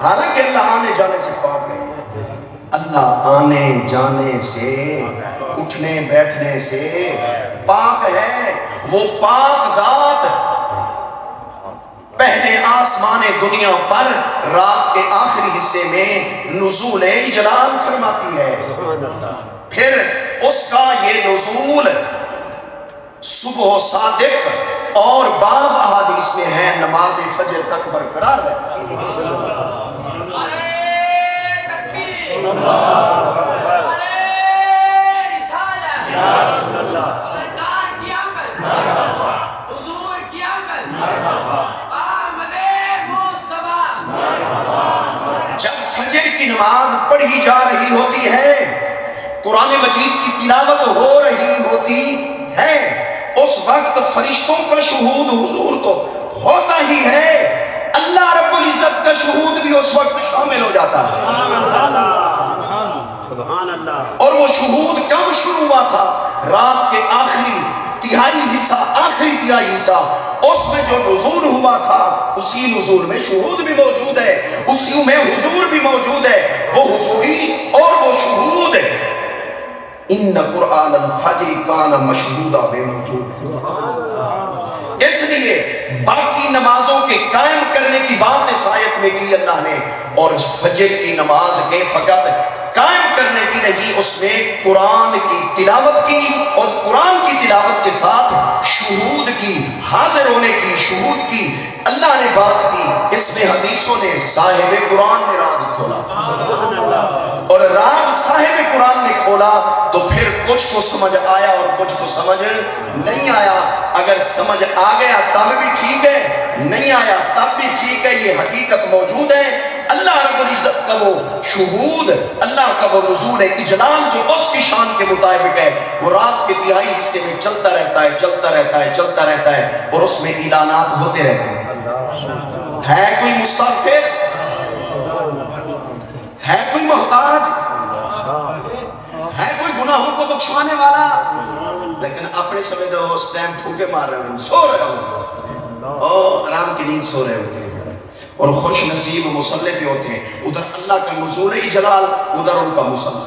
[SPEAKER 3] حالانکہ اللہ آنے جانے سے پاک ہے، اللہ آنے جانے سے اٹھنے بیٹھنے سے پاک ہے، وہ پاک ذات پہلے آسمان دنیا پر رات کے آخری حصے میں نزول اجلال فرماتی ہے، پھر اس کا یہ نزول صبح صادق اور بعض احادیث میں ہے نماز فجر تک برقرار ہے۔ جب فجر کی نماز پڑھی جا رہی ہوتی ہے، قرآن مجید کی تلاوت ہو رہی ہوتی ہے، اس وقت فرشتوں کا شہود حضور تو ہوتا ہی ہے، اللہ رب العزت کا شہود بھی اس وقت شامل ہو جاتا ہے۔ اور وہ شہود کب شروع ہوا تھا؟ رات کے آخری تہائی حصہ، اس میں جو نزول ہوا تھا اسی نزول میں شہود بھی موجود ہے، اسی میں حضور بھی موجود ہے، وہ حضوری اور وہ شہود ان قرآن الفجر کان مشہودا بے موجود۔ اس لیے باقی نمازوں کے قائم کرنے کی بات اس آیت میں کی اللہ نے، اور فجر کی نماز کے فقط قائم کرنے کی نہیں، اس میں قرآن کی تلاوت کی، اور قرآن کی تلاوت کے ساتھ شہود کی، حاضر ہونے کی، شہود کی اللہ نے بات کی۔ اس میں حدیثوں نے صاحب قرآن نے راز کھولا، اور راز صاحب قرآن نے کھولا تو پھر کچھ کو سمجھ آیا اور کچھ کو سمجھ نہیں آیا۔ اگر سمجھ آ گیا تب بھی ٹھیک ہے، نہیں آیا تب بھی ٹھیک ہے، یہ حقیقت موجود ہے۔ اللہ رب العزت کا وہ شہود، اللہ کا وہ نزول اجلال جو اس کی شان کے مطابق ہے، وہ رات کے تہائی حصے میں چلتا رہتا ہے، چلتا رہتا ہے، چلتا رہتا ہے، اور اس میں اعلانات ہوتے رہتے ہیں۔ ہے کوئی مستغفر؟ ہے کوئی محتاج؟ ہے کوئی گناہوں کو بخشوانے والا؟ لیکن اپنے سمجھ دو اس ٹائم پھوکے مار رہے ہیں، سو رہے ہوں، اور آرام کی نیند سو رہے ہوتے ہیں، اور خوش نصیب مصلی پہ ہوتے ہیں۔ ادھر اللہ کا نزول جلال، ادھر ان کا مصلی،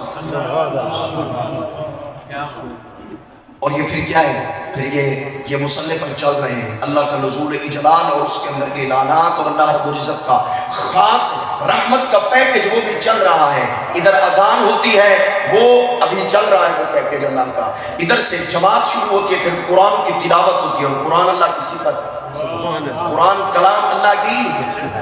[SPEAKER 3] اور یہ پھر کیا ہے؟ پھر یہ مصلی پر چل رہے ہیں، اللہ کا نزول اجلال اور اس کے اندر کے اعلانات، اور اللہ رب العزت کا خاص رحمت کا پیکج وہ بھی چل رہا ہے۔ ادھر اذان ہوتی ہے، وہ ابھی چل رہا ہے وہ پیکج اللہ کا، ادھر سے جماعت شروع ہوتی ہے، پھر قرآن کی تلاوت ہوتی ہے، اور قرآن اللہ کی صفت، قرآن کلام اللہ کی،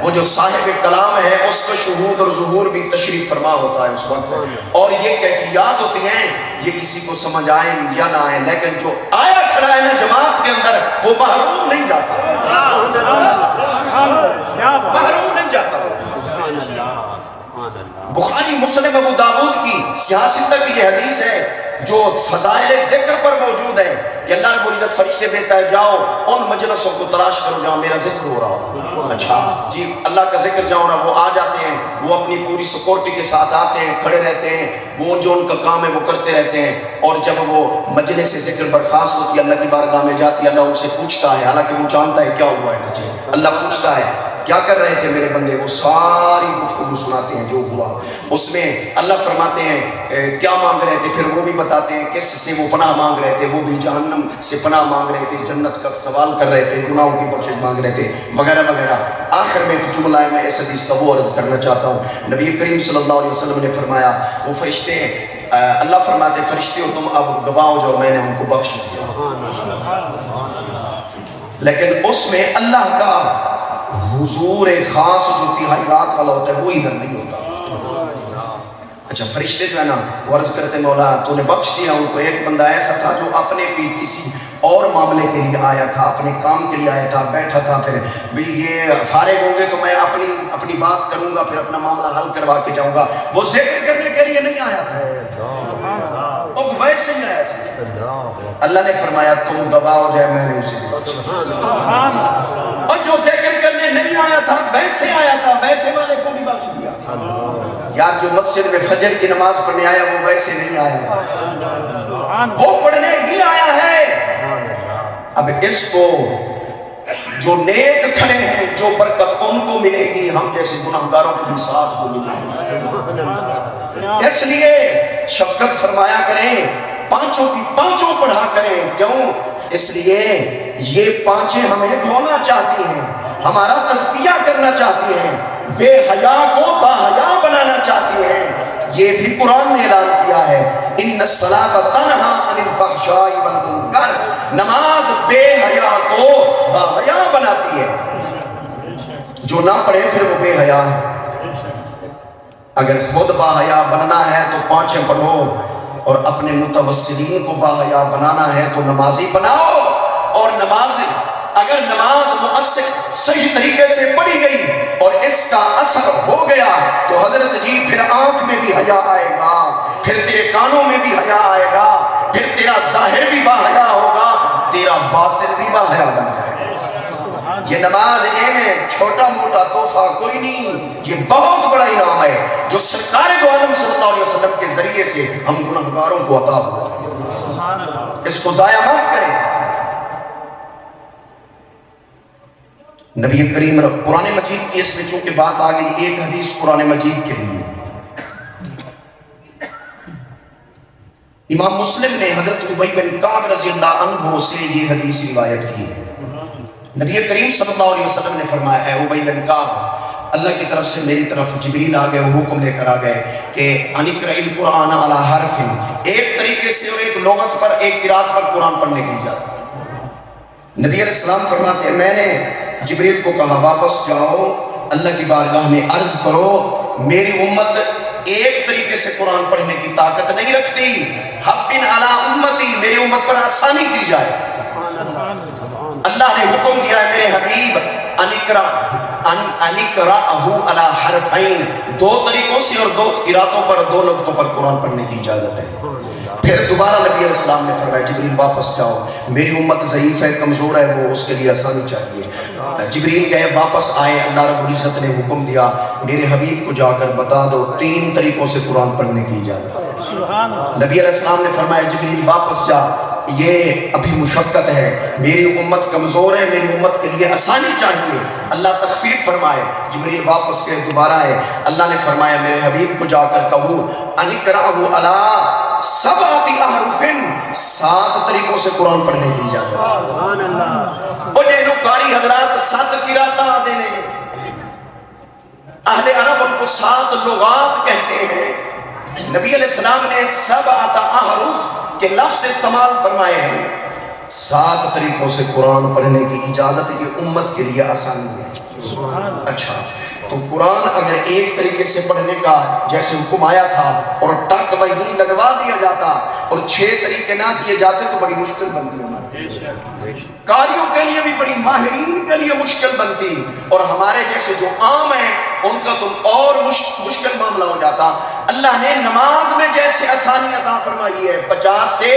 [SPEAKER 3] وہ جو صاحب کلام ہے اس کا شہود اور ظہور بھی تشریف فرما ہوتا ہے اس وقت، اور یہ کیفیات ہوتی ہیں، یہ کسی کو سمجھ آئیں یا نہ آئیں، لیکن جو آیا کھڑا ہے نا جماعت کے اندر وہ محروم نہیں جاتا، محروم نہیں جاتا۔ بخاری مسلم ابو داؤد کی سیاست کی یہ حدیث ہے جو فضائل ذکر پر موجود ہے کہ اللہ رب العزت فرشتے بھیجتا ہے، جاؤ ان مجلسوں کو تلاش کرو جہاں میرا ذکر ہو رہا ہو۔ اچھا جی، اللہ کا ذکر جاؤ نا، وہ آ جاتے ہیں، وہ اپنی پوری سیکورٹی کے ساتھ آتے ہیں، کھڑے رہتے ہیں، وہ جو ان کا کام ہے وہ کرتے رہتے ہیں، اور جب وہ مجلس سے ذکر برخاست ہوتی ہے، اللہ کی بارگاہ میں جاتی ہے، اللہ ان سے پوچھتا ہے، حالانکہ وہ جانتا ہے کیا ہوا ہے، اللہ پوچھتا ہے کیا کر رہے تھے میرے بندے، وہ ساری گفتگو سناتے ہیں جو ہوا اس میں، اللہ فرماتے ہیں کیا مانگ رہے تھے، پھر وہ بھی بتاتے ہیں کس سے وہ پناہ مانگ رہے تھے، وہ بھی جہنم سے پناہ مانگ رہے تھے، جنت کا سوال کر رہے تھے، گناہوں کی بخشش مانگ رہے تھے، وغیرہ وغیرہ۔ آخر میں جملہ ہے، میں اس حدیث کا وہ عرض کرنا چاہتا ہوں، نبی کریم صلی اللہ علیہ وسلم نے فرمایا وہ فرشتے، اللہ فرماتے فرشتے ہو تم اب گواہ ہو جاؤ میں نے ان کو بخش دیا، لیکن اس میں اللہ کا حضور خاص جو تہائی رات والا ہوتا ہے وہ ادھر نہیں ہوتا۔ اچھا فرشتے جو ہے نا وہ عرض کرتے مولا تو نے بخش دیا ان کو۔ ایک بندہ ایسا تھا جو اپنے کسی اور معاملے کے لیے آیا تھا، اپنے کام کے لیے آیا تھا، بیٹھا تھا، پھر بھی یہ فارغ ہوں گے تو میں اپنی بات کروں گا، پھر اپنا معاملہ حل کروا کے جاؤں گا، وہ ذکر کرنے کے لیے نہیں آیا تھا، وہ ویسے ہی آیا تھا۔ اللہ نے فرمایا تم گواہ ہو جائے میں نے اسے بخشا، اور جو ذکر کرنے نہیں آیا تھا ویسے آیا تھا، ویسے والے کو بھی بخش دیا۔ یار جو مسجد میں فجر کی نماز پڑھنے آیا وہ ویسے نہیں آیا، وہ پڑھنے ہی آیا ہے۔ اب اس کو جو نیک کھڑے ہیں جو برکت ان کو ملے گی، ہم جیسے گناہگاروں کو بھی ساتھ کو ملے گی۔ اس لیے شفقت فرمایا کریں، پانچوں کی پانچوں پڑھا کریں، کیوں؟ اس لیے یہ پانچیں ہمیں دھونا چاہتی ہیں، ہمارا تزکیہ کرنا چاہتی ہیں، بے حیا کو باحیا بنانا چاہتی ہیں۔ یہ بھی قرآن نے اعلان کیا ہے ان الصلاۃ تنہی عن الفحشاء والمنکر، نماز بے حیا کو باحیا بناتی ہے۔ جو نہ پڑھے پھر وہ بے حیا ہے۔ اگر خود باحیا بننا ہے تو پانچیں پڑھو، اور اپنے متوسلین کو باحیا بنانا ہے تو نمازی بناؤ، اور اگر نماز مؤثر صحیح طریقے سے پڑھی گئی اور اس کا اثر ہو گیا تو حضرت جی پھر آنکھ میں بھی حیا آئے گا، پھر تیرے کانوں میں بھی حیا آئے گا، پھر تیرا ظاہر بھی باحیا ہوگا، تیرا باطن بھی باحیا بن جائے گا۔ یہ نماز میں چھوٹا موٹا تحفہ کوئی نہیں، یہ بہت بڑا انعام ہے جو سرکار دو عالم صلی اللہ علیہ وسلم کے ذریعے سے ہم گناہگاروں کو عطا ہوا، اس کو ضائع مت کریں۔ نبی کریم قرآن مجید کی اس میں چونکہ بات آ گئی، ایک حدیث قرآن مجید کے لیے امام مسلم نے حضرت ابی بن کعب رضی اللہ عنہ سے یہ حدیث روایت کی ہے۔ نبی کریم صلی اللہ علیہ وسلم نے فرمایا، اے ابی بن کعب اللہ کی طرف سے میری طرف جبریل آ گئے، حکم لے کر آ گئے کہ انقرئ القرآن علی حرف، ایک طریقے سے اور ایک لغت پر، ایک قرات پر قرآن پڑھنے کی اجازت۔ نبی علیہ السلام فرماتے ہیں میں نے جبریل کو کہا واپس جاؤ اللہ کی بارگاہ میں عرض کرو میری امت ایک طریقے سے قرآن پڑھنے کی طاقت نہیں رکھتی، حبن علی امتی، میری امت پر آسانی کی جائے۔ اللہ نے حکم دیا ہے میرے حبیب انقرأہ علی حرفین، دو طریقوں سے اور دو قراتوں پر، دو لغتوں پر قرآن پڑھنے کی اجازت ہے۔ پھر دوبارہ نبی علیہ السلام نے فرمایا جبریل واپس جاؤ، میری امت ضعیف ہے، کمزور ہے، وہ اس کے لیے آسانی چاہیے۔ جبریل گئے، واپس آئے، اللہ رب العزت نے حکم دیا میرے حبیب کو جا کر بتا دو 3 طریقوں سے قرآن پڑھنے کی اجازت ہے۔ نبی علیہ السلام نے فرمایا جبریل واپس جا، یہ ابھی مشقت ہے، میری امت کمزور ہے، میری امت کے لیے آسانی چاہیے، اللہ تخفیف فرمائے۔ جبریل واپس گئے، دوبارہ آئے، اللہ نے فرمایا میرے حبیب کو جا کر کہو انقرأہ علی 7 احرف، 7 طریقوں سے قرآن پڑھنے کی اجازت ہے۔ انہیں قاری حضرات 7 قراتاں دینے، اہل عرب ان کو 7 لغات کہتے ہیں۔ نبی علیہ السلام نے 7 احرف کے لفظ استعمال فرمائے ہیں۔ 7 طریقوں سے قرآن پڑھنے کی اجازت یہ امت کے لیے آسانی ہے۔ اچھا تو قرآن اگر ایک طریقے سے پڑھنے کا جیسے حکم آیا تھا اور ٹک وہیں لگوا دیا جاتا اور 6 طریقے نہ دیے جاتے تو بڑی مشکل بنتی ہماری، قاریوں کے لیے بھی بڑی، ماہرین کے لیے مشکل بنتی، اور ہمارے جیسے جو عام ہیں ان کا تو اور مشکل معاملہ ہو جاتا۔ اللہ نے نماز میں جیسے آسانی عطا فرمائی ہے 50 سے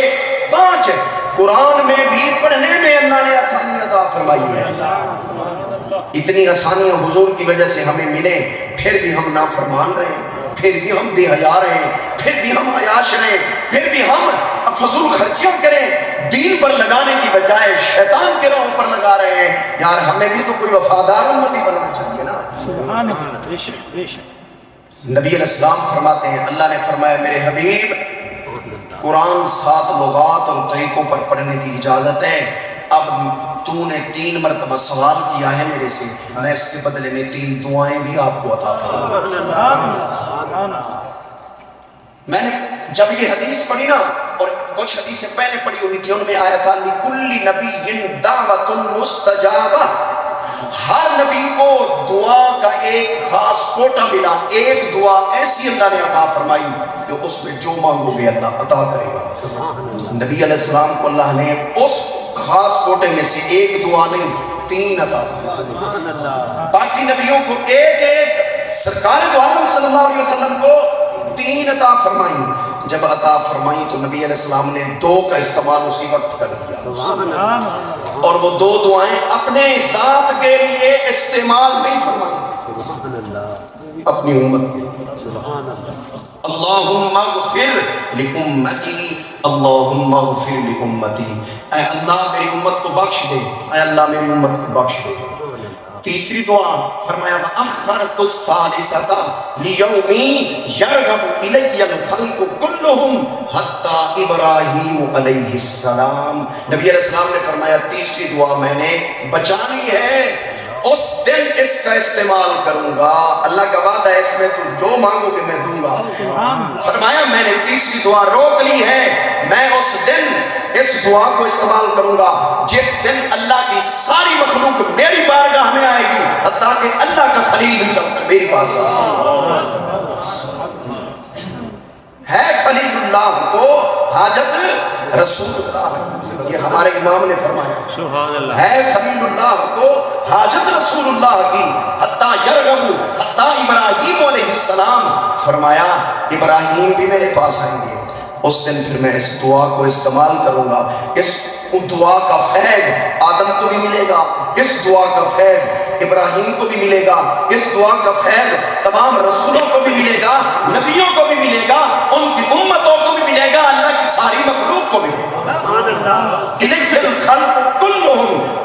[SPEAKER 3] 5، قرآن میں بھی پڑھنے میں اللہ نے آسانی عطا فرمائی ہے۔ اتنی آسانیاں حضور کی وجہ سے ہمیں ملے، پھر بھی ہم نافرمان رہے، پھر بھی ہم بے حیا رہے، پھر بھی ہم عیاش رہے، پھر بھی ہم فضول خرچیاں کریں، دین پر لگانے کی بجائے شیطان کے راہوں پر لگا رہے ہیں۔ یار ہمیں بھی تو کوئی وفادار امتی بننا چاہیے نا۔
[SPEAKER 4] سبحان اللہ، بے شک بے شک۔
[SPEAKER 3] نبی علیہ السلام فرماتے ہیں اللہ نے فرمایا میرے حبیب قرآن 7 لغات اور طریقوں پر پڑھنے کی اجازت ہے، اب تو نے 3 مرتبہ سوال کیا ہے میرے سے، میں اس کے بدلے میں 3 دعائیں بھی آپ کو عطا فرماؤں۔ میں نے جب یہ حدیث پڑھی نا، اور کچھ حدیثیں پہلے پڑھی ہوئی تھی، ان میں آیا تھا لِكُلِّ نَبِيٍّ دَعْوَةٌ مُسْتَجَابَةٌ، ہر نبی کو دعا کا ایک خاص کوٹا ملا، ایک دعا ایسی اللہ نے عطا فرمائی کہ اس میں جو مانگو گے اللہ عطا کرے گا۔ نبی علیہ السلام کو اللہ نے اس خاص کوٹے میں سے ایک دعا نہیں 3 عطا فرمائی، باقی نبیوں کو ایک سرکار دو عالم صلی اللہ علیہ وسلم کو 3 عطا فرمائی۔ جب عطا فرمائی تو نبی علیہ السلام نے 2 کا استعمال اسی وقت کر دیا، اور وہ 2 دعائیں اپنے ذات کے لیے استعمال نہیں فرمائی، اپنی امت کے لیے۔ اللہم اغفر لامتی، اللہم اغفر لامتی، اے اللہ میری امت کو بخش دے، اے اللہ میری امت کو بخش دے۔ تیسری دعا فرمایا وَأَخَّرْتُ الثَّالِثَةَ لِيَوْمِ يَرْغَبُ إِلَيَّ الْخَلْقُ كُلُّهُمْ حَتَّى إِبْرَاہِيمُ علیہ السلام۔ نبی علیہ السلام نے فرمایا تیسری دعا میں نے بچانی ہے، اس دن اس کا استعمال کروں گا، اللہ کا وعدہ ہے اس میں تو جو مانگو گے میں دوں گا۔ فرمایا میں نے تیسری دعا روک لی ہے، میں اس دن اس دعا کو استعمال کروں گا جس دن اللہ کی ساری مخلوق میری بارگاہ میں آئے گی، حتیٰ کہ اللہ کا خلیل بھی چل کر میری بارگاہ ہے۔ خلیل اللہ کو حاجت رسول اللہ، یہ ہمارے امام نے فرمایا ہے، خلیل اللہ کو حاجت رسول اللہ کی، حتیٰ یرغب، حتیٰ ابراہیم علیہ السلام، فرمایا ابراہیم بھی میرے پاس آئیں گے، اس دن پھر میں اس دعا کو استعمال کروں گا، اس دعا کا فیض آدم کو بھی ملے گا، اس دعا کا فیض ابراہیم کو بھی ملے گا، اس دعا کا فیض تمام رسولوں کو بھی ملے گا، نبیوں کو بھی ملے گا، ان کی امتوں کو بھی ملے گا، اللہ کی ساری مخلوق کو ملے گا۔ اِلَيَّ الْخَلْقُ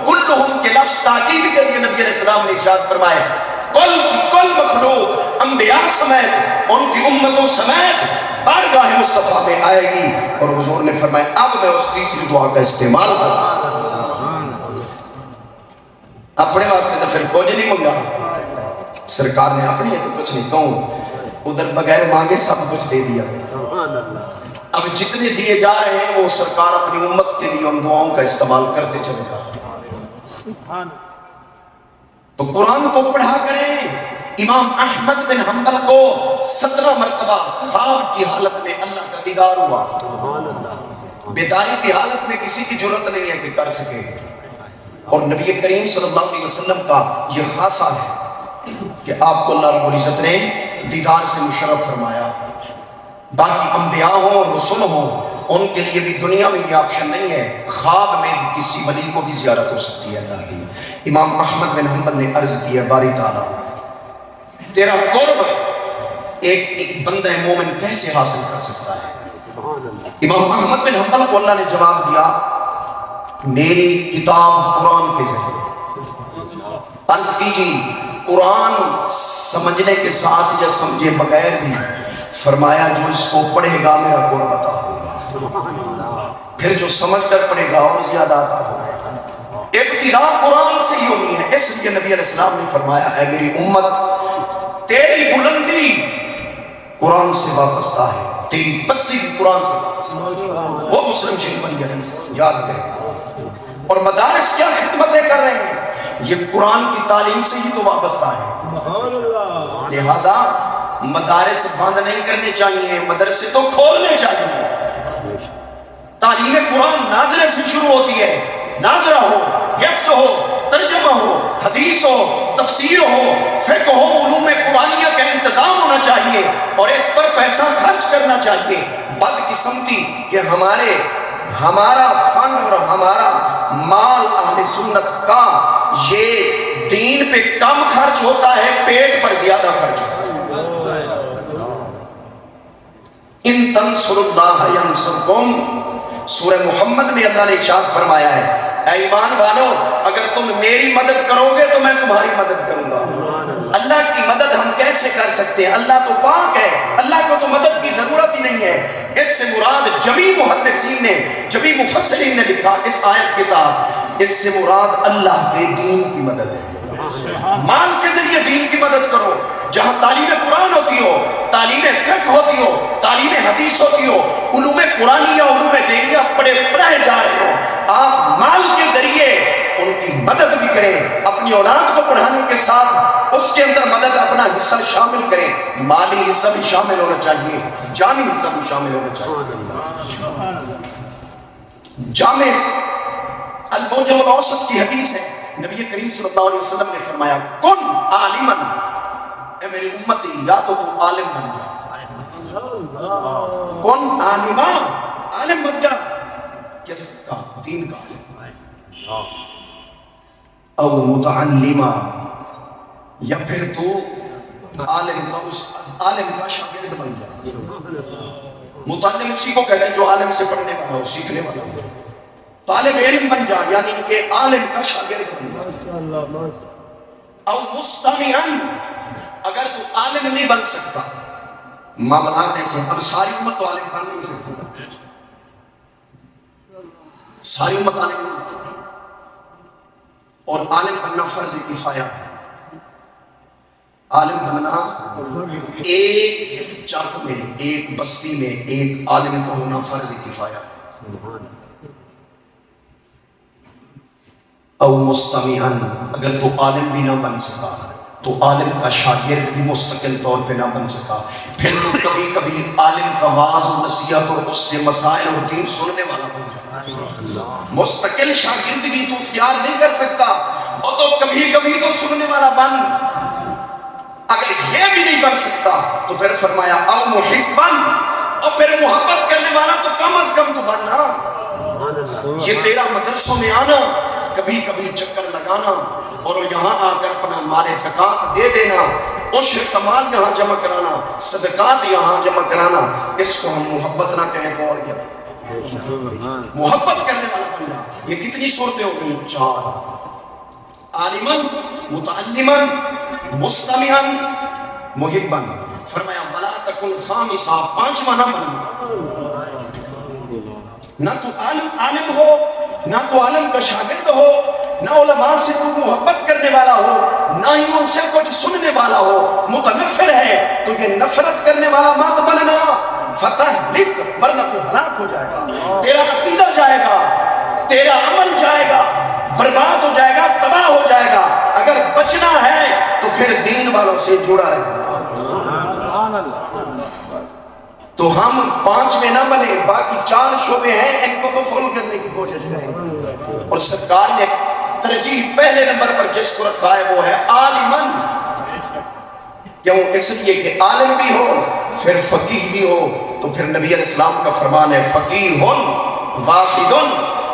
[SPEAKER 3] كُلُّهُمْ کے لفظ تاکید کے لیے نبی علیہ السلام نے ارشاد فرمائے کل مخلوق انبیاء سمیت ان کی امتوں سمیت بارگاہ مصطفیٰ میں آئے گی، اور حضور نے فرمایا اب میں اس تیسری دعا کا استعمال کروں، اپنے واسطے تو پھر کچھ نہیں منگا، سرکار نے اپنے لیے تو کچھ نہیں کہوں، ادھر بغیر مانگے سب کچھ دے دیا۔ اب جتنے دیے جا رہے ہیں وہ سرکار اپنی امت کے لیے ان دعاؤں کا استعمال کرتے چلے جا رہے ہیں۔ تو قرآن کو پڑھا کریں۔ امام احمد بن حنبل کو 17 مرتبہ خواب کی حالت میں اللہ کا دیدار ہوا، بیداری کی حالت میں کسی کی جرت نہیں ہے کہ کر سکے، اور نبی کریم صلی اللہ علیہ وسلم کا یہ خاصہ ہے کہ آپ کو اللہ رب العزت نے دیدار سے مشرف فرمایا۔ باقی انبیاء ہوں رسول ہوں ان کے لیے بھی دنیا میں یہ آپشن نہیں ہے، خواب میں کسی ولی کو بھی زیارت ہو سکتی ہے اللہ کی۔ امام احمد بن حنبل نے عرض کی ہے باری تعالیٰ تیرا قرب ایک بندہ مومن کیسے حاصل کر سکتا ہے؟ امام احمد بن حنبل کو اللہ نے جواب دیا میری کتاب قرآن کے ذریعے۔ عرض کیجیے قرآن سمجھنے کے ساتھ یا سمجھے بغیر بھی، فرمایا جو اس کو پڑھے گا میرا قرب عطا ہوگا، پھر جو سمجھ کر پڑھے گا اور زیادہ عطا ہوگا۔ ابتدا قرآن سے ہی ہونی ہے، اس لیے نبی علیہ السلام نے فرمایا اے میری امت تیری بلندی قرآن سے وابستہ ہے، تیری پستی بھی قرآن سے وابستہ ہے۔ وہ مسلم شریف والی حدیث یاد کریں۔ اور مدارس کیا خدمتیں کر رہے ہیں، یہ قرآن کی تعلیم سے ہی تو وابستہ ہے۔ لہذا مدارس بند نہیں کرنے چاہیے، مدرسے تو کھولنے چاہیے۔ تعلیم قرآن ناظرہ سے شروع ہوتی ہے، ناظرہ ہو، حفظ ہو، ترجمہ ہو، حدیث ہو، تفسیر ہو، فقہ ہو، علوم قرآنیہ کا انتظام ہونا چاہیے اور اس پر پیسہ خرچ کرنا چاہیے۔ بدقسمتی کہ ہمارا فن اور ہمارا مال اہل سنت کا یہ دین پہ کم خرچ ہوتا ہے، پیٹ پر زیادہ خرچ ہوتا ہے۔ ان تنصروا اللہ ینصرکم، سورہ محمد میں اللہ نے ارشاد فرمایا ہے اے ایمان والو اگر تم میری مدد کرو گے تو میں تمہاری مدد کروں گا۔ اللہ کی مدد ہم کیسے کر سکتے ہیں؟ اللہ تو پاک ہے، اللہ کو تو مدد کی ضرورت ہی نہیں ہے۔ اس سے مراد جمی محدثین نے، جمی مفسرین نے لکھا اس آیت کے تحت، اس سے مراد اللہ کے دین کی مدد ہے۔ مال کے ذریعے دین کی مدد کرو، جہاں تعلیم قرآن ہوتی ہو، تعلیم فقہ ہوتی ہو، تعلیم حدیث ہوتی ہو، علوم قرآنیہ علوم دینیہ پڑھائے جا رہے ہو، آپ مال کے ذریعے ان کی مدد بھی کریں، اپنی اولاد کو پڑھانے کے ساتھ اس کے اندر مدد اپنا حصہ شامل کریں۔ مالی حصہ بھی شامل ہونا چاہیے، جانی حصہ بھی شامل ہونا چاہیے۔ جامع الموجم الاوسط کی حدیث ہے، نبی کریم صلی اللہ علیہ وسلم نے فرمایا کن عالمن، اے میری امتی یا تو عالم بن جا، کن عالما، عالم بن جا، کس کا؟ دین کا، او متعلما، یا پھر تو عالم کا اس عالم کا شاگرد بن جا۔ متعلم اسی کو کہتے ہیں جو عالم سے پڑھنے والا ہو، سیکھنے والا ہو۔ طالب علم بن جا یعنی کہ عالم کا شاگرد بن جا۔ او مستمعن، اگر تو عالم نہیں بن سکتا، معاملات ایسے اب ساری امت تو عالم بن نہیں سکتی، ساری امت عالم نہیں بن سکتی، اور عالم بننا فرض کفایہ ہے۔ عالم بننا ایک چک میں، ایک بستی میں ایک عالم کو ہونا فرض کفایہ ہے۔ او مستمعن، اگر تو عالم بھی نہ بن سکا تو عالم کا شاگرد بھی مستقل طور پہ نہ بن سکا، پھر تو کبھی کبھی عالم کا واعظ و نصیحت اور اس سے مسائل اور دین سننے والا بن جائے۔ مستقل شاگرد بھی تو اختیار نہیں کر سکتا، اور تو کبھی کبھی تو سننے والا بن۔ اگر یہ بھی نہیں بن سکتا تو پھر فرمایا او محبن، اور پھر محبت کرنے والا تو کم از کم تو بننا۔ یہ تیرا مدرسوں میں آنا، کبھی کبھی چکر لگانا اور یہاں آ کر اپنا مال زکوٰۃ دے دینا، عشر کمال یہاں جمع کرانا، صدقات یہاں جمع کرانا، اس کو ہم محبت نہ کہیں تو اور کیا؟ محبت کرنے والا بننا۔ یہ کتنی صورتیں ہو گئی؟ 4۔ عالمن، متعلمن، مستمعن، محبن۔ فرمایا ولا تکن خامسا، 5واں نہ بننا۔ نہ تو عالم ہو، نہ تو عالم کا شاگرد ہو، نہ علماء سے تو محبت کرنے والا ہو، نہ ہی ان سے کچھ سننے والا ہو. متنفر ہے تجھے نفرت کرنے والا مت بننا. فتح لکھ ورنہ تو ہلاک ہو جائے گا. تیرا عقیدہ جائے گا, تیرا عمل جائے گا, برباد ہو جائے گا, تباہ ہو جائے گا. اگر بچنا ہے تو پھر دین والوں سے جڑا رہے. تو ہم 5 میں نہ بنے, باقی 4 شعبے ہیں, ان کو تو فل کرنے کی کوشش کریں. اور سرکار نے ترجیح پہلے نمبر پر جس کو رکھا ہے وہ ہے عالمن. کیوں؟ اس لیے کہ عالم بھی ہو پھر فقیہ بھی ہو. تو پھر نبی علیہ السلام کا فرمان ہے فقیہ واحد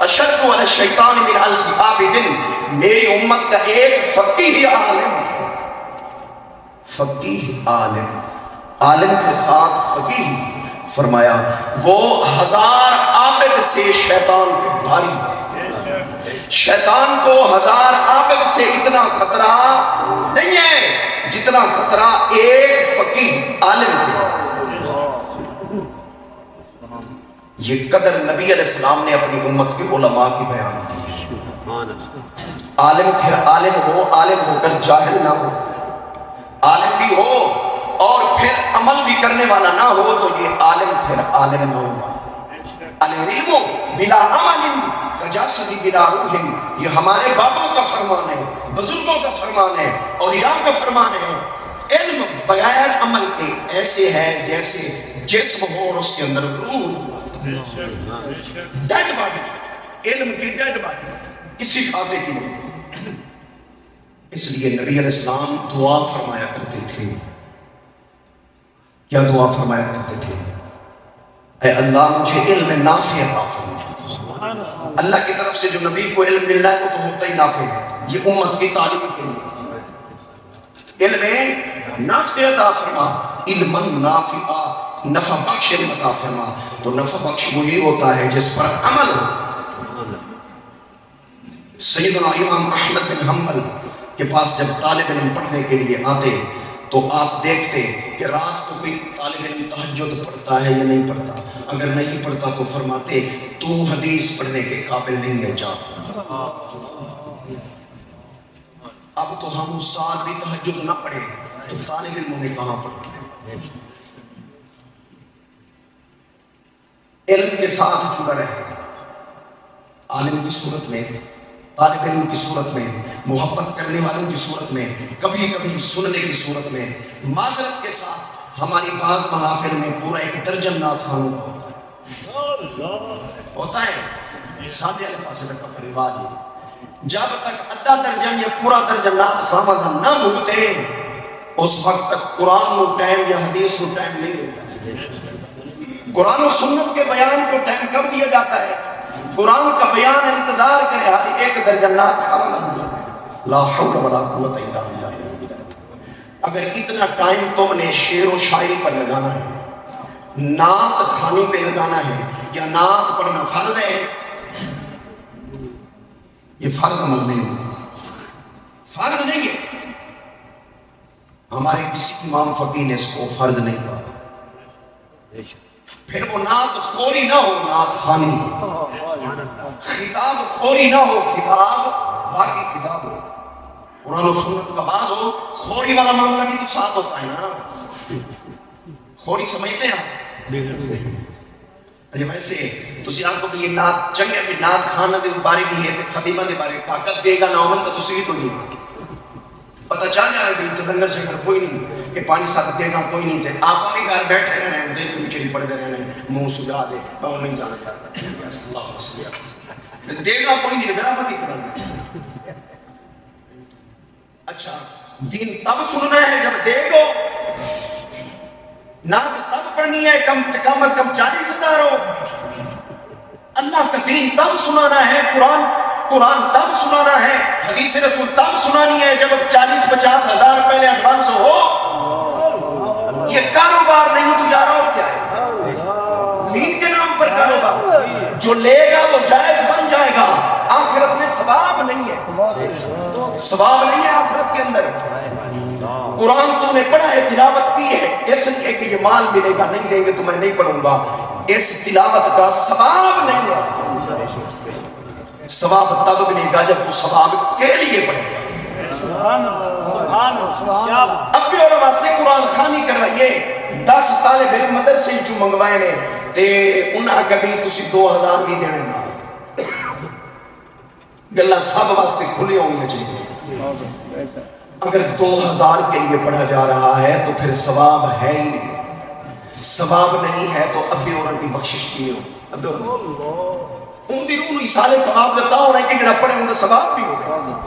[SPEAKER 3] اشد علی الشیطان من 1000 عابد. میری امت کا ایک فقیہ عالم, فقیہ عالم, عالم کے ساتھ فقیہ. فرمایا وہ 1000 عابد سے شیطان پہ بھاری ہے. شیطان کو 1000 عابد سے اتنا خطرہ نہیں ہے جتنا خطرہ ایک فقیہ عالم سے. یہ قدر نبی علیہ السلام نے اپنی امت کے علماء کی بیان دی. عالم پھر عالم ہو, عالم ہو کر جاہل نہ ہو. عالم بھی ہو اور پھر عمل بھی کرنے والا نہ ہو تو یہ عالم پھر عالم نہ ہوگا. العلم بلا عمل کجسد بلا روح. یہ ہمارے باپوں کا فرمان ہے, بزرگوں کا فرمان ہے, اولیاء کا فرمان ہے. علم بغیر عمل کے ایسے ہے جیسے جسم ہو اور اس کے اندر روح. ڈیڈ باڈی, علم کی ڈیڈ باڈی, کسی کھاتے کی نہیں. اس لیے نبی علیہ السلام دعا فرمایا کرتے تھے. کیا دعا فرمایا کرتے تھے؟ اے اللہ مجھے علم نافع عطا فرما. اللہ کی طرف سے جو نبی کو علم مل رہا ہے وہ تو ہوتا ہی نافع ہے. یہ امت کی تعلیم کے لیے علم نافع عطا فرما. علم نافع, نفع بخش علم عطا فرما. تو نفع بخش وہی ہوتا ہے جس پر عمل ہو. سیدنا امام احمد بن حنبل کے پاس جب طالب علم پڑھنے کے لیے آتے تو آپ دیکھتے کہ رات کو کوئی طالب علم تہجد پڑھتا ہے یا نہیں پڑھتا. اگر نہیں پڑھتا تو فرماتے تو حدیث پڑھنے کے قابل نہیں ہے, جا. اب تو ہم استاد بھی تہجد نہ پڑھے تو طالب علموں نے کہاں پڑھا؟ علم کے ساتھ جڑا رہے. عالم کی صورت میں, طالب علم کی صورت میں, محبت کرنے والوں کی صورت میں, کبھی کبھی سننے کی صورت میں. معذرت کے ساتھ ہماری بعض محافل میں پورا ایک درجن نعت خوانوں ہوتا ہے. سادے والے پاسے تک کا رواج ہے. جب تک ادھا درجن یا پورا درجن نعت خوانوں نہ بھگتے اس وقت تک قرآن کو ٹائم یا حدیث کو ٹائم نہیں دیتا. قرآن و سنت کے بیان کو ٹائم کب دیا جاتا ہے؟ قرآن کا بیان انتظار کرے ہر ایک درجن نعت خوانوں. لا حول ولا قوت الا باللہ. اگر اتنا ٹائم تم نے شعر و شاعری پر لگانا ہے, نعت خوانی پہ لگانا ہے, کیا نعت پڑھنا فرض ہے؟ یہ فرض عمل نہیں ہے, فرض نہیں ہے. ہمارے کسی امام فقیہ نے اس کو فرض نہیں کہا. پھر وہ نعت خوری نہ ہو, نعت خوانی. خطاب خوری نہ ہو, خطاب باقی خطاب ہو. قرآن و سنت کا باز ہو. خوری والا معاملہ بھی تو ساتھ ہوتا ہے نا. خوری سمجھتے ہیں اچھا ویسے تسی آپ کو کہ یہ نعت چنگے بھی نعت خانہ دے بارے بھی ہے, خطیبہ دے بارے طاقت دے گا نہ ہومن تو تسی بھی تو نہیں پتہ چل جائے کہ جلنگر سے گھر کوئی نہیں کہ 5-7 دے گا کوئی نہیں. آپ بھی گھر بیٹھے رہنے ہیں, دل کی چلی پڑھ دے رہنے ہیں, منہ سجا دے میں نہیں جانا چاہتا. اللہ رسول دے گا کوئی نہیں, پھر آپ کی کرنا. اچھا دین تب سننا ہے جب دے گو, نعت تب پڑھنی ہے کم از کم 40,000 ہو. اللہ کا دین تب سنانا ہے, قرآن تب سنانا ہے, حدیث رسول تب سنانی ہے جب 40-50 ہزار پہلے ایڈوانس ہو. یہ کاروبار نہیں تو یار اور کیا ہے؟ دین کے نام پر کاروبار. جو لے گا وہ جائز بن جائے گا. آخرت میں ثواب نہیں ہے, ثواب نہیں ہے آخرت کے اندر. قرآن تو نے پڑھا ہے, تلاوت کی ہے, اس لیے کہ یہ مال ملے گا, نہیں دیں گے تو میں نہیں پڑھوں گا. اس تلاوت کا ثواب نہیں ہے. ثواب تب ملے گا جب تو ثواب کے لیے پڑھے گا.
[SPEAKER 4] کیا بات
[SPEAKER 3] اب بھی اور واسطے قرآن خانی کروائیے 10 طالب علم مدرسے چوں منگوائے نے تے انہاں کبھی تسی 2000 بھی دینے نا گلہ سب واسطے کھلی ہونی چاہیے اگر 2000 کے لیے پڑھا جا رہا ہے تو پھر ثواب ہے ہی نہیں ثواب نہیں ہے تو ابھی اور کی بخشش کی ہو ابھی ان دی روح سالے ثواب دیتا ہونا ہے کہ جڑا پڑھے ان کا ثواب بھی ہوگا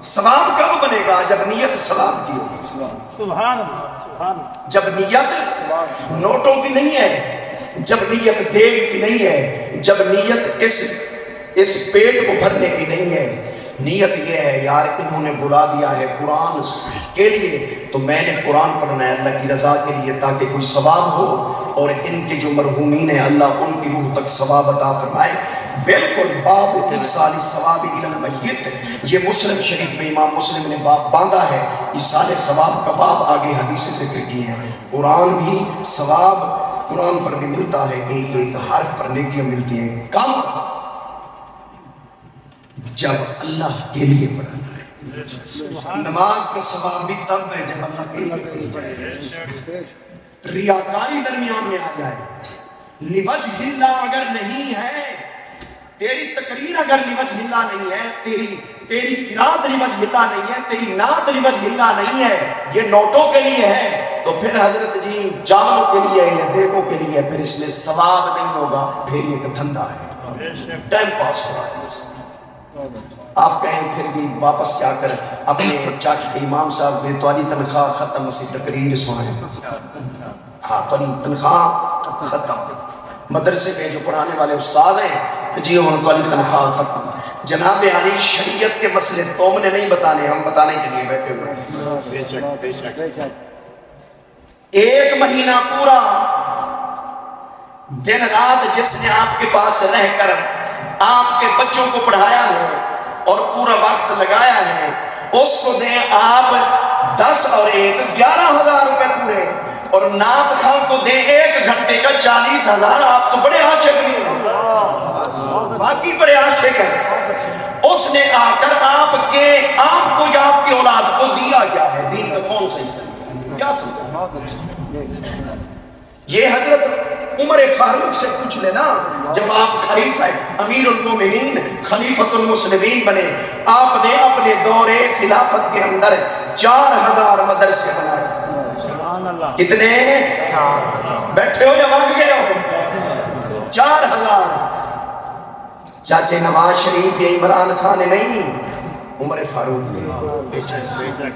[SPEAKER 3] ثواب کب بنے گا جب نیت ثواب کی ہوگی
[SPEAKER 4] سبحان اللہ
[SPEAKER 3] جب نیت نوٹوں کی نہیں ہے جب نیت دیگ کی نہیں ہے جب نیت اس پیٹ کو بھرنے کی نہیں ہے نیت یہ ہے یار انہوں نے بلا دیا ہے قرآن کے لیے تو میں نے قرآن پڑھنا ہے اللہ کی رضا کے لیے تاکہ کوئی ثواب ہو اور ان کے جو مرحومین ہیں اللہ ان کی روح تک ثواب عطا فرمائے بالکل باب ایصال الثواب الی المیت یہ مسلم شریف میں امام مسلم نے باب باندھا ہے ایصال ثواب کا باب آگے حدیث سے ذکر کیے ہیں قرآن بھی ثواب قرآن پر بھی ملتا ہے ایک ایک حرف پر نیکیاں ملتی ہیں کم جب اللہ کے لیے پڑھنا ہے نماز کا ثواب بھی تب ہے جب اللہ کے لیے پڑھی جائے ریاکاری درمیان میں آ جائے لوجہ اللہ اگر نہیں ہے تیری تقریر اگر لوجہ اللہ نہیں ہے تیری قرات لوجہ اللہ نہیں ہے تیری نعت لوجہ اللہ نہیں ہے یہ نوٹوں کے لیے ہے تو پھر حضرت جی جاؤ کے لیے یا دیکھو کے لیے پھر اس میں ثواب نہیں ہوگا پھر یہ ایک دھندا ہے ٹائم پاس ہو رہا ہے آپ کہیں پھر جی واپس کیا کر اپنے چاچی کے امام صاحب نے توالی تنخواہ ختم اسی تقریر سنائیں ہاں توالی تنخواہ ختم مدرسے میں جو پڑھانے والے استاد ہیں جی ہوں توالی تنخواہ ختم جناب علی شریعت کے مسئلے تم نے نہیں بتانے ہم بتانے کے لیے بیٹھے ہوئے ہیں ایک مہینہ پورا دن رات جس نے آپ کے پاس رہ کر آپ کے بچوں کو پڑھایا ہے اور پورا وقت لگایا ہے اس کو دیں آپ 10 اور 1 11,000 روپے پورے اور نعت خان کو دیں 1 گھنٹے کا 40,000 آپ تو بڑے عاشق نہیں ہیں باقی بڑے عاشق ہیں اس نے آ کر آپ کو یا آپ کی اولاد کو دیا کیا ہے دین کا کون سا حصہ ہے کیا سمجھا یہ حضرت عمر فاروق سے پوچھ لینا جب آپ خلیفہ امیر المومنین خلیفۃ المسلمین بنے آپ نے اپنے دور خلافت کے اندر 4,000 مدرسے بنائے کتنے بیٹھے ہو یا بھاگ گئے ہو 4,000 چاچے نواز شریف یا عمران خان نہیں عمر فاروق نے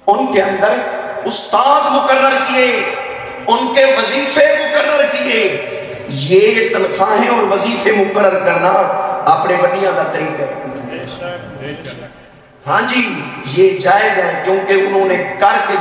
[SPEAKER 3] ان کے اندر استاذ مقرر کیے ان کے وظیفے مقرر کیے یہ تنخواہیں اور وظیفے مقرر کرنا اپنے وڈیاں کا طریقہ ہے ہاں جی یہ جائز ہے کیونکہ انہوں نے کر کے